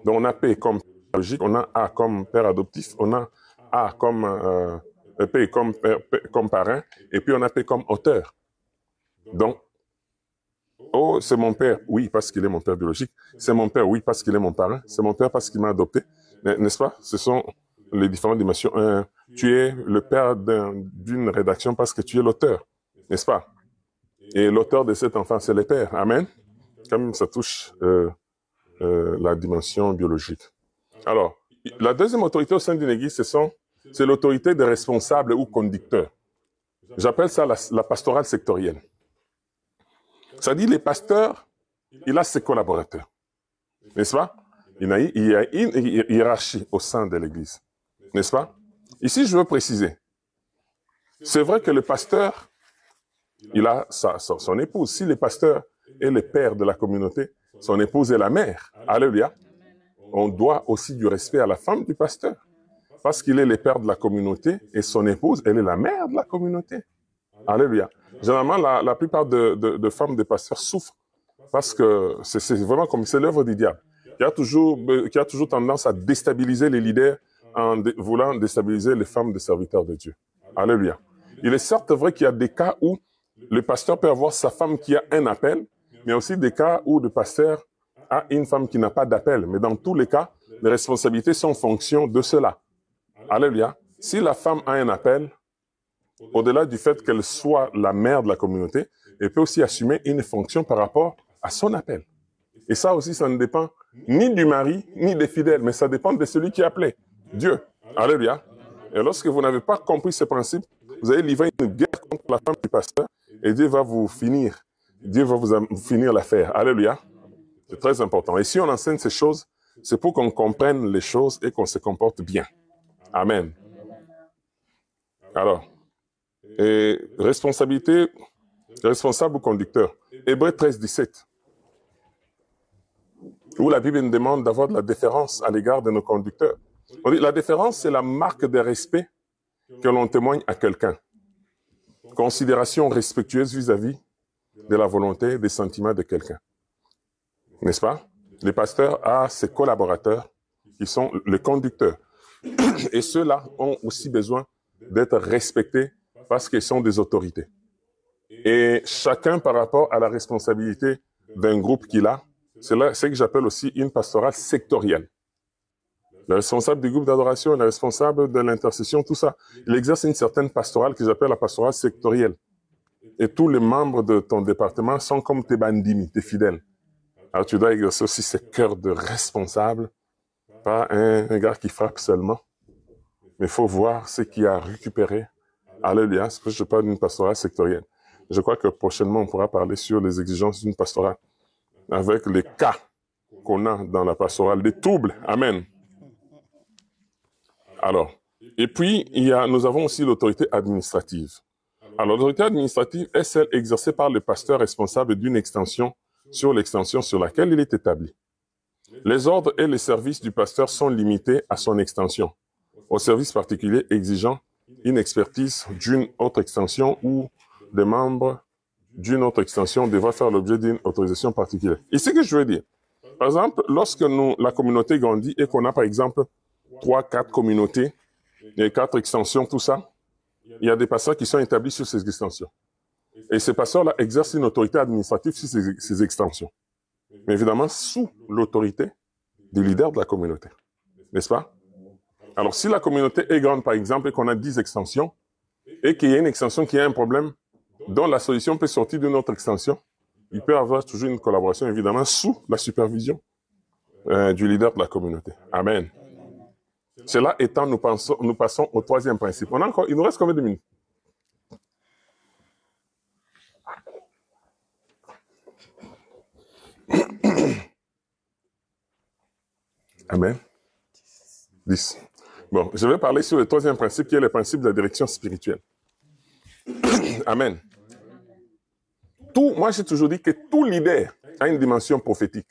Donc on a P comme père biologique, on a A comme père adoptif, on a A comme P comme parrain, et puis on a P comme auteur. Donc, oh, c'est mon père, oui, parce qu'il est mon père biologique. C'est mon père, oui, parce qu'il est mon parrain. C'est mon père parce qu'il m'a adopté. N'est-ce pas? Ce sont les différentes dimensions. Tu es le père d'une rédaction parce que tu es l'auteur, n'est-ce pas? Et l'auteur de cet enfant, c'est le père. Amen. Comme ça touche la dimension biologique. Alors, la deuxième autorité au sein d'une église, c'est l'autorité des responsables ou conducteurs. J'appelle ça la pastorale sectorielle. Ça dit, les pasteurs, il a ses collaborateurs. N'est-ce pas? Il y a une hiérarchie au sein de l'église. N'est-ce pas? Ici, je veux préciser. C'est vrai que le pasteur, il a son épouse. Si le pasteur est le père de la communauté, son épouse est la mère. Alléluia. On doit aussi du respect à la femme du pasteur. Parce qu'il est le père de la communauté et son épouse, elle est la mère de la communauté. Alléluia. Généralement, la plupart de femmes de pasteurs souffrent parce que c'est vraiment comme c'est l'œuvre du diable. Qui a toujours tendance à déstabiliser les leaders en voulant déstabiliser les femmes de serviteurs de Dieu. Alléluia. Il est certes vrai qu'il y a des cas où le pasteur peut avoir sa femme qui a un appel, mais aussi des cas où le pasteur a une femme qui n'a pas d'appel. Mais dans tous les cas, les responsabilités sont en fonction de cela. Alléluia. Si la femme a un appel, au-delà du fait qu'elle soit la mère de la communauté, elle peut aussi assumer une fonction par rapport à son appel. Et ça aussi, ça ne dépend ni du mari, ni des fidèles, mais ça dépend de celui qui est appelé, Dieu. Alléluia. Et lorsque vous n'avez pas compris ce principe, vous allez livrer une guerre contre la femme du pasteur et Dieu va vous finir. Dieu va vous finir l'affaire. Alléluia. C'est très important. Et si on enseigne ces choses, c'est pour qu'on comprenne les choses et qu'on se comporte bien. Amen. Alors, et responsabilité, responsable ou conducteur. Hébreux 13, 17. Où la Bible nous demande d'avoir de la déférence à l'égard de nos conducteurs. On dit, la déférence, c'est la marque de respect que l'on témoigne à quelqu'un. Considération respectueuse vis-à-vis de la volonté, des sentiments de quelqu'un. N'est-ce pas? Les pasteurs ont ses collaborateurs qui sont les conducteurs. Et ceux-là ont aussi besoin d'être respectés parce qu'ils sont des autorités. Et chacun par rapport à la responsabilité d'un groupe qu'il a, c'est ce que j'appelle aussi une pastorale sectorielle. Le responsable du groupe d'adoration, le responsable de l'intercession, tout ça, il exerce une certaine pastorale que j'appelle la pastorale sectorielle. Et tous les membres de ton département sont comme tes bandimi, tes fidèles. Alors tu dois exercer aussi ce cœur de responsable, pas un gars qui frappe seulement, mais il faut voir ce qu'il a récupéré. Alléluia, c'est parce que je parle d'une pastorale sectorielle. Je crois que prochainement, on pourra parler sur les exigences d'une pastorale, avec les cas qu'on a dans la pastorale, des troubles. Amen. Alors, et puis, nous avons aussi l'autorité administrative. Alors, l'autorité administrative est celle exercée par le pasteur responsable d'une extension sur l'extension sur laquelle il est établi. Les ordres et les services du pasteur sont limités à son extension, au service particulier exigeant une expertise d'une autre extension ou des membres d'une autre extension devraient faire l'objet d'une autorisation particulière. Et ce que je veux dire, par exemple, lorsque la communauté grandit et qu'on a par exemple 3, 4 communautés, et 4 extensions, tout ça, il y a des pasteurs qui sont établis sur ces extensions. Et ces pasteurs-là exercent une autorité administrative sur ces extensions. Mais évidemment, sous l'autorité du leader de la communauté. N'est-ce pas? Alors, si la communauté est grande, par exemple, et qu'on a 10 extensions, et qu'il y a une extension qui a un problème, dont la solution peut sortir d'une autre extension, il peut y avoir toujours une collaboration, évidemment, sous la supervision du leader de la communauté. Amen. Cela étant, nous passons au troisième principe. Il nous reste combien de minutes? Amen. 10. Bon, je vais parler sur le troisième principe qui est le principe de la direction spirituelle. Amen. Moi, j'ai toujours dit que tout leader a une dimension prophétique.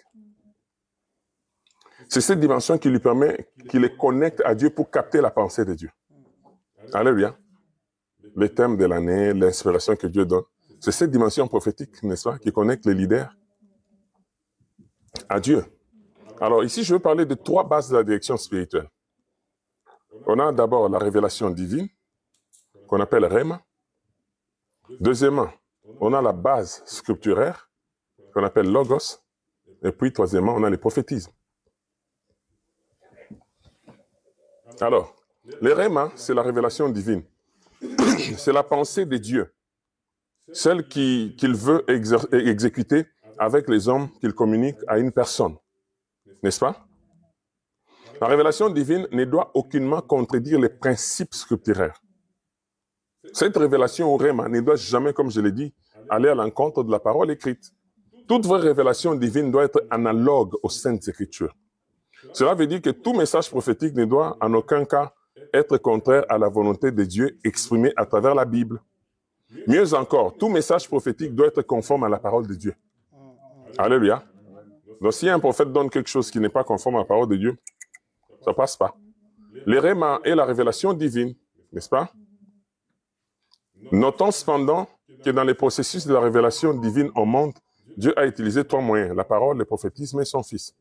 C'est cette dimension qui lui permet, qui les connecte à Dieu pour capter la pensée de Dieu. Alléluia. Les thèmes de l'année, l'inspiration que Dieu donne. C'est cette dimension prophétique, n'est-ce pas, qui connecte les leaders à Dieu. Alors ici, je veux parler de 3 bases de la direction spirituelle. On a d'abord la révélation divine, qu'on appelle Rhéma. Deuxièmement, on a la base scripturaire, qu'on appelle Logos. Et puis, troisièmement, on a les prophétismes. Alors, les Rhéma, c'est la révélation divine. C'est la pensée de Dieu. Celle qu'il veut exécuter avec les hommes qu'il communique à une personne. N'est-ce pas? La révélation divine ne doit aucunement contredire les principes scripturaires. Cette révélation au Rhéma ne doit jamais, comme je l'ai dit, aller à l'encontre de la parole écrite. Toute vraie révélation divine doit être analogue aux Saintes Écritures. Cela veut dire que tout message prophétique ne doit en aucun cas être contraire à la volonté de Dieu exprimée à travers la Bible. Mieux encore, tout message prophétique doit être conforme à la parole de Dieu. Alléluia. Donc si un prophète donne quelque chose qui n'est pas conforme à la parole de Dieu, ça ne passe pas. Les Rhéma et la révélation divine, n'est-ce pas? Notons cependant que dans les processus de la révélation divine au monde, Dieu a utilisé 3 moyens, la parole, le prophétisme et son Fils.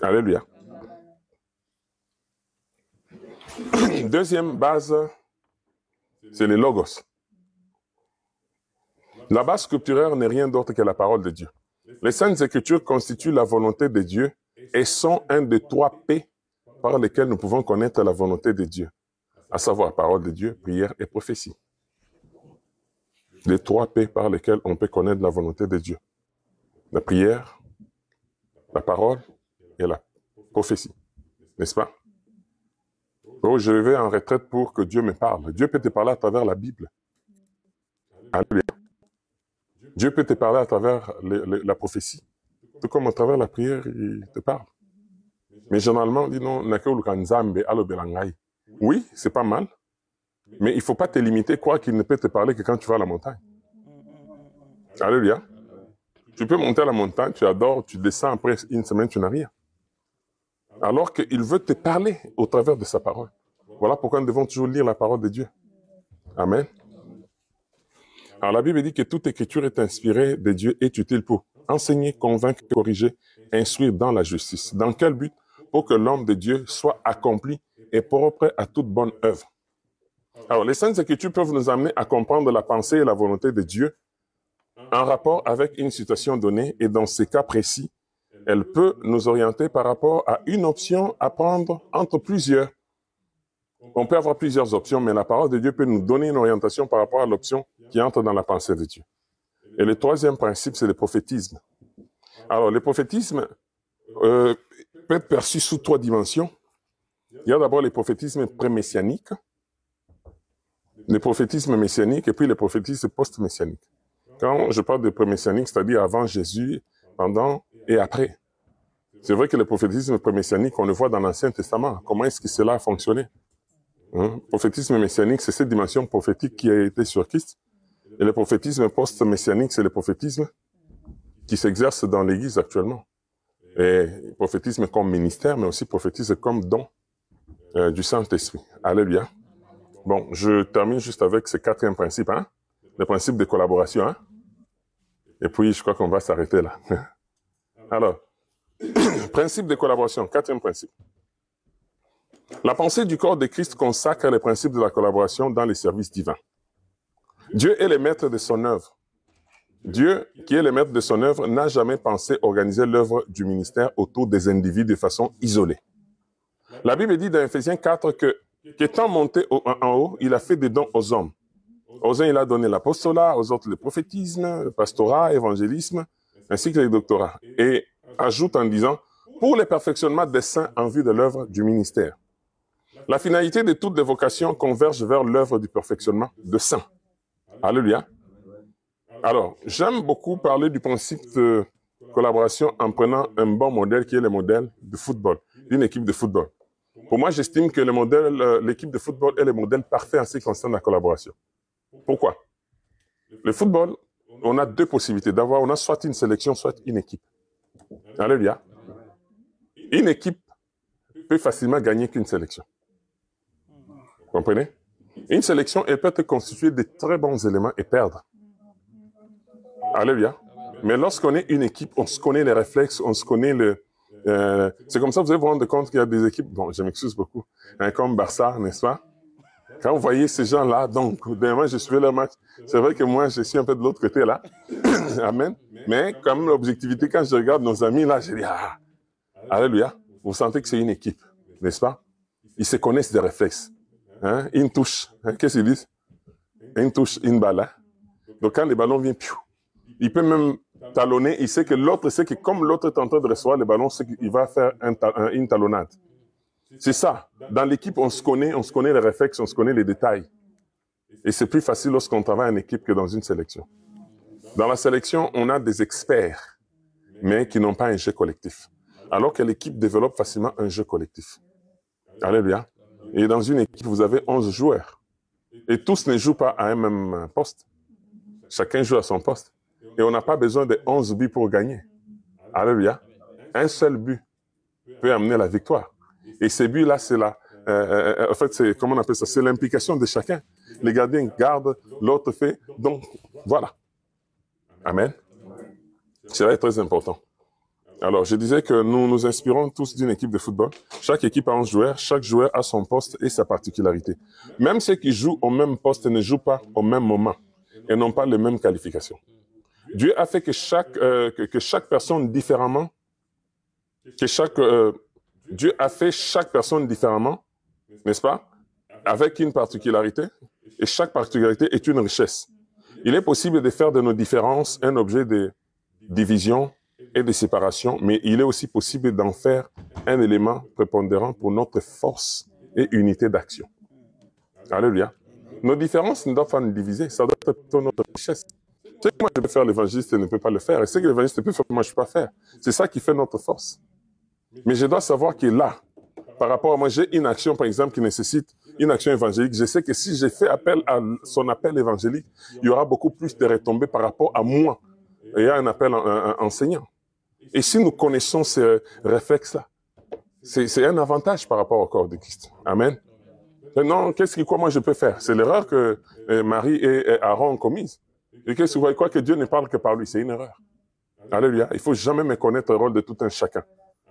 Alléluia. Deuxième base, c'est les Logos. La base scripturaire n'est rien d'autre que la parole de Dieu. Les Saintes Écritures constituent la volonté de Dieu et sont un des 3 P par lesquels nous pouvons connaître la volonté de Dieu, à savoir parole de Dieu, prière et prophétie. Les 3 P par lesquels on peut connaître la volonté de Dieu. La prière, la parole et la prophétie. N'est-ce pas? Oh, je vais en retraite pour que Dieu me parle. Dieu peut te parler à travers la Bible. Alléluia. Dieu peut te parler à travers la prophétie. Tout comme à travers la prière, il te parle. Mais généralement, on dit non, oui, c'est pas mal. Mais il ne faut pas te limiter, croire qu'il ne peut te parler que quand tu vas à la montagne. Alléluia. Tu peux monter à la montagne, tu adores, tu descends, après une semaine, tu n'as rien. Alors qu'il veut te parler au travers de sa parole. Voilà pourquoi nous devons toujours lire la parole de Dieu. Amen. Alors la Bible dit que toute écriture est inspirée de Dieu et est utile pour enseigner, convaincre, corriger, instruire dans la justice. Dans quel but? Pour que l'homme de Dieu soit accompli et propre à toute bonne œuvre. Alors les Saintes Écritures peuvent nous amener à comprendre la pensée et la volonté de Dieu en rapport avec une situation donnée et dans ces cas précis, elle peut nous orienter par rapport à une option à prendre entre plusieurs. On peut avoir plusieurs options, mais la parole de Dieu peut nous donner une orientation par rapport à l'option qui entre dans la pensée de Dieu. Et le troisième principe, c'est le prophétisme. Alors, le prophétisme peut être perçu sous 3 dimensions. Il y a d'abord le prophétisme pré-messianique, le prophétisme messianique et puis le prophétisme post-messianique. Quand je parle de pré-messianique, c'est-à-dire avant Jésus, pendant et après. C'est vrai que le prophétisme pré-messianique, on le voit dans l'Ancien Testament. Comment est-ce que cela a fonctionné? Le prophétisme messianique, c'est cette dimension prophétique qui a été sur Christ. Et le prophétisme post-messianique, c'est le prophétisme qui s'exerce dans l'Église actuellement. Et prophétisme comme ministère, mais aussi prophétisme comme don du Saint-Esprit. Alléluia. Bon, je termine juste avec ce 4e principe, hein? Le principe de collaboration. Hein? Et puis, je crois qu'on va s'arrêter là. Alors, principe de collaboration, 4e principe. La pensée du corps de Christ consacre le principe de la collaboration dans les services divins. Dieu est le maître de son œuvre. Dieu, qui est le maître de son œuvre, n'a jamais pensé organiser l'œuvre du ministère autour des individus de façon isolée. La Bible dit dans Ephésiens 4 qu'étant monté en haut, il a fait des dons aux hommes. Aux uns, il a donné l'apostolat, aux autres le prophétisme, le pastorat, l'évangélisme, ainsi que les doctorats. Et ajoute en disant, pour le perfectionnement des saints en vue de l'œuvre du ministère. La finalité de toutes les vocations converge vers l'œuvre du perfectionnement de saints. Alléluia. Alors, j'aime beaucoup parler du principe de collaboration en prenant un bon modèle qui est le modèle de football, d'une équipe de football. Pour moi, j'estime que l'équipe de football est le modèle parfait en ce qui concerne la collaboration. Pourquoi? Le football, on a 2 possibilités on a soit une sélection, soit une équipe. Alléluia. Une équipe peut facilement gagner qu'une sélection. Vous comprenez? Une sélection, elle peut être constituée de très bons éléments et perdre. Alléluia. Mais lorsqu'on est une équipe, on se connaît les réflexes, on se connaît le... c'est comme ça que vous allez vous rendre compte qu'il y a des équipes, bon, je m'excuse beaucoup, hein, comme Barça, n'est-ce pas? Quand vous voyez ces gens-là, donc, moi, je suivais leur match. C'est vrai que moi, je suis un peu de l'autre côté, là. Amen. Mais, comme l'objectivité, quand je regarde nos amis, là, je dis, ah, alléluia. Vous sentez que c'est une équipe, n'est-ce pas? Ils se connaissent des réflexes. Hein? Une touche. Hein? Qu'est-ce qu'ils disent? Une touche, une balle. Hein? Donc, quand le ballon vient, piou, il peut même talonner. Il sait que l'autre sait que comme l'autre est en train de recevoir le ballon, c'est qu'il va faire une talonnade. C'est ça. Dans l'équipe, on se connaît les réflexes, on se connaît les détails. Et c'est plus facile lorsqu'on travaille en équipe que dans une sélection. Dans la sélection, on a des experts, mais qui n'ont pas un jeu collectif. Alors que l'équipe développe facilement un jeu collectif. Alléluia. Et dans une équipe, vous avez 11 joueurs. Et tous ne jouent pas à un même poste. Chacun joue à son poste. Et on n'a pas besoin de 11 buts pour gagner. Alléluia. Un seul but peut amener la victoire. Et ces buts-là, c'est en fait, c'est, comment on appelle ça? C'est l'implication de chacun. Les gardiens gardent, l'autre fait. Donc, voilà. Amen. Cela est très important. Alors, je disais que nous nous inspirons tous d'une équipe de football. Chaque équipe a 11 joueurs. Chaque joueur a son poste et sa particularité. Même ceux qui jouent au même poste ne jouent pas au même moment et n'ont pas les mêmes qualifications. Dieu a fait que chaque personne différemment, Dieu a fait chaque personne différemment, n'est-ce pas? Avec une particularité. Et chaque particularité est une richesse. Il est possible de faire de nos différences un objet de division et de séparation, mais il est aussi possible d'en faire un élément prépondérant pour notre force et unité d'action. Alléluia. Nos différences ne doivent pas nous diviser, ça doit être plutôt notre richesse. Ce que moi je peux faire, l'évangéliste ne peut pas le faire, et ce que l'évangéliste peut faire, moi je ne peux pas faire. C'est ça qui fait notre force. Mais je dois savoir que là, par rapport à moi, j'ai une action, par exemple, qui nécessite une action évangélique. Je sais que si j'ai fait appel à son appel évangélique, il y aura beaucoup plus de retombées par rapport à moi et à un appel enseignant. Et si nous connaissons ces réflexes-là, c'est un avantage par rapport au corps de Christ. Amen. Non, quoi moi je peux faire? C'est l'erreur que Marie et Aaron ont commise. Et qu'est-ce que vous voyez, quoi que Dieu ne parle que par lui, c'est une erreur. Alléluia. Il faut jamais méconnaître le rôle de tout un chacun.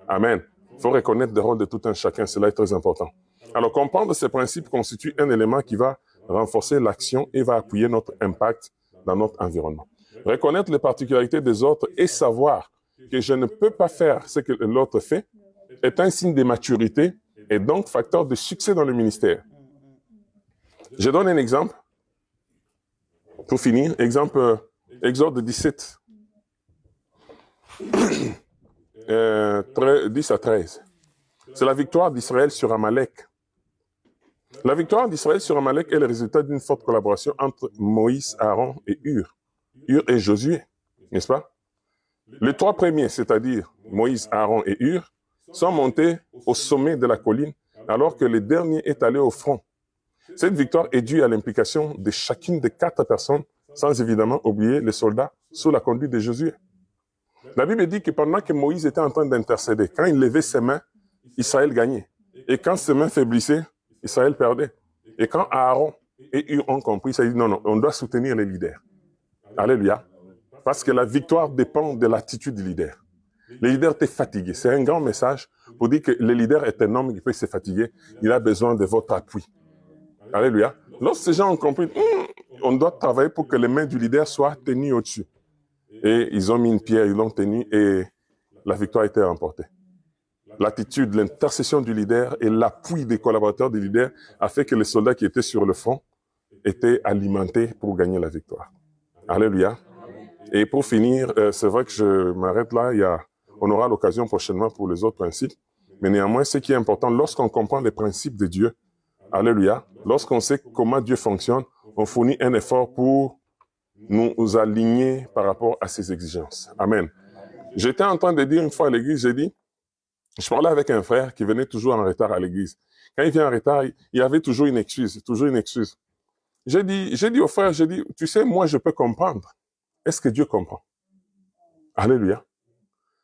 Amen. Il faut reconnaître le rôle de tout un chacun, cela est très important. Alors, comprendre ces principes constitue un élément qui va renforcer l'action et va appuyer notre impact dans notre environnement. Reconnaître les particularités des autres et savoir que je ne peux pas faire ce que l'autre fait est un signe de maturité et donc facteur de succès dans le ministère. Je donne un exemple. Pour finir, exemple, Exode 17. 10 à 13. C'est la victoire d'Israël sur Amalek. La victoire d'Israël sur Amalek est le résultat d'une forte collaboration entre Moïse, Aaron et Hur. Hur et Josué, n'est-ce pas? Les trois premiers, c'est-à-dire Moïse, Aaron et Hur, sont montés au sommet de la colline alors que le dernier est allé au front. Cette victoire est due à l'implication de chacune des 4 personnes, sans évidemment oublier les soldats sous la conduite de Josué. La Bible dit que pendant que Moïse était en train d'intercéder, quand il levait ses mains, Israël gagnait. Et quand ses mains faiblissaient, Israël perdait. Et quand Aaron et Hur ont compris, ça dit non, on doit soutenir les leaders. Alléluia. Parce que la victoire dépend de l'attitude du leader. Le leader est fatigué. C'est un grand message pour dire que le leader est un homme qui peut se fatiguer. Il a besoin de votre appui. Alléluia. Lorsque ces gens ont compris, on doit travailler pour que les mains du leader soient tenues au-dessus. Et ils ont mis une pierre, ils l'ont tenue et la victoire a été remportée. L'attitude, l'intercession du leader et l'appui des collaborateurs du leader a fait que les soldats qui étaient sur le front étaient alimentés pour gagner la victoire. Alléluia. Et pour finir, c'est vrai que je m'arrête là. On aura l'occasion prochainement pour les autres principes. Mais néanmoins, ce qui est important, lorsqu'on comprend les principes de Dieu, alléluia, lorsqu'on sait comment Dieu fonctionne, on fournit un effort pour nous aligner par rapport à ses exigences. Amen. J'étais en train de dire une fois à l'église, je parlais avec un frère qui venait toujours en retard à l'église. Quand il vient en retard, il y avait toujours une excuse, J'ai dit au frère, tu sais, moi je peux comprendre. Est-ce que Dieu comprend? Alléluia.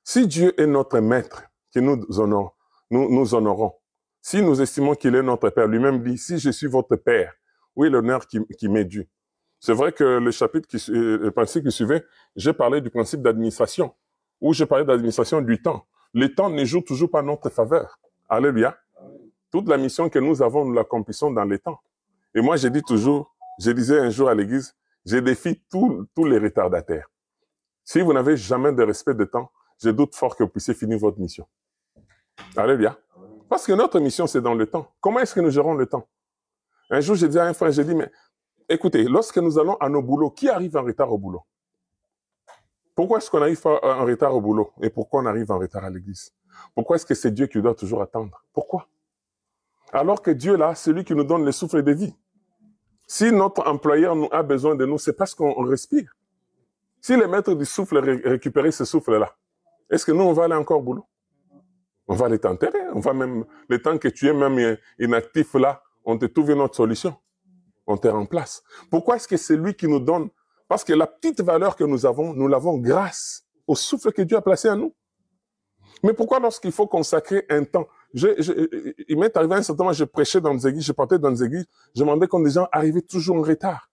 Si Dieu est notre maître, que nous honorons. Si nous estimons qu'il est notre Père, lui-même dit, si je suis votre Père, où est l'honneur qui m'est dû? C'est vrai que le principe qui suivait, j'ai parlé du principe d'administration, où j'ai parlé d'administration du temps. Le temps ne joue toujours pas notre faveur. Alléluia. Toute la mission que nous avons, nous l'accomplissons dans les temps. Et moi, je disais un jour à l'église, je défie tous les retardataires. Si vous n'avez jamais de respect de temps, je doute fort que vous puissiez finir votre mission. Alléluia. Parce que notre mission, c'est dans le temps. Comment est-ce que nous gérons le temps? Un jour, j'ai dit à un frère, j'ai dit, mais écoutez, lorsque nous allons à nos boulots, qui arrive en retard au boulot? Pourquoi est-ce qu'on arrive en retard au boulot? Et pourquoi on arrive en retard à l'église? Pourquoi est-ce que c'est Dieu qui doit toujours attendre? Pourquoi? Alors que Dieu, là, c'est lui qui nous donne le souffle de vie. Si notre employeur a besoin de nous, c'est parce qu'on respire. Si le maître du souffle récupérait ce souffle-là, est-ce que nous, on va aller encore au boulot? On va aller t'enterrer. On va même, le temps que tu es même inactif là, on te trouve une autre solution. On te remplace. Pourquoi est-ce que c'est lui qui nous donne? Parce que la petite valeur que nous l'avons grâce au souffle que Dieu a placé en nous. Mais pourquoi lorsqu'il faut consacrer un temps? Il m'est arrivé un certain moment, je prêchais dans des églises, je partais dans des églises, je demandais quand des gens arrivaient toujours en retard.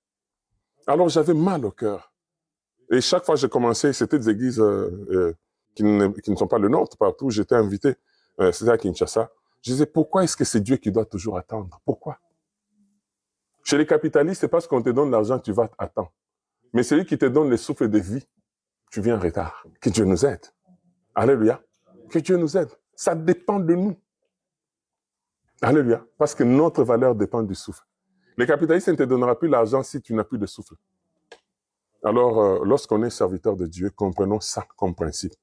Alors j'avais mal au cœur. Et chaque fois que j'ai commencé, c'était des églises qui ne sont pas le nôtre, partout où j'étais invité, c'était à Kinshasa. Je disais, pourquoi est-ce que c'est Dieu qui doit toujours attendre? Pourquoi? Chez les capitalistes, c'est parce qu'on te donne l'argent, tu vas attendre. Mais celui qui te donne le souffle de vie, tu viens en retard. Que Dieu nous aide. Alléluia. Que Dieu nous aide. Ça dépend de nous. Alléluia. Parce que notre valeur dépend du souffle. Les capitalistes ne te donneront plus l'argent si tu n'as plus de souffle. Alors, lorsqu'on est serviteur de Dieu, comprenons ça comme principe.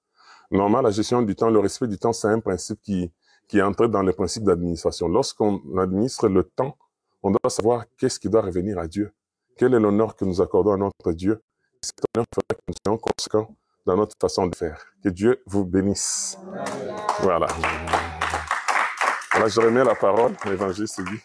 Normalement, la gestion du temps, le respect du temps, c'est un principe qui est entré dans le principe d'administration. Lorsqu'on administre le temps, on doit savoir qu'est-ce qui doit revenir à Dieu. Quel est l'honneur que nous accordons à notre Dieu? Cet honneur fera que nous soyons conséquents dans notre façon de faire. Que Dieu vous bénisse. Voilà. Voilà, je remets la parole à l'évangéliste Guy.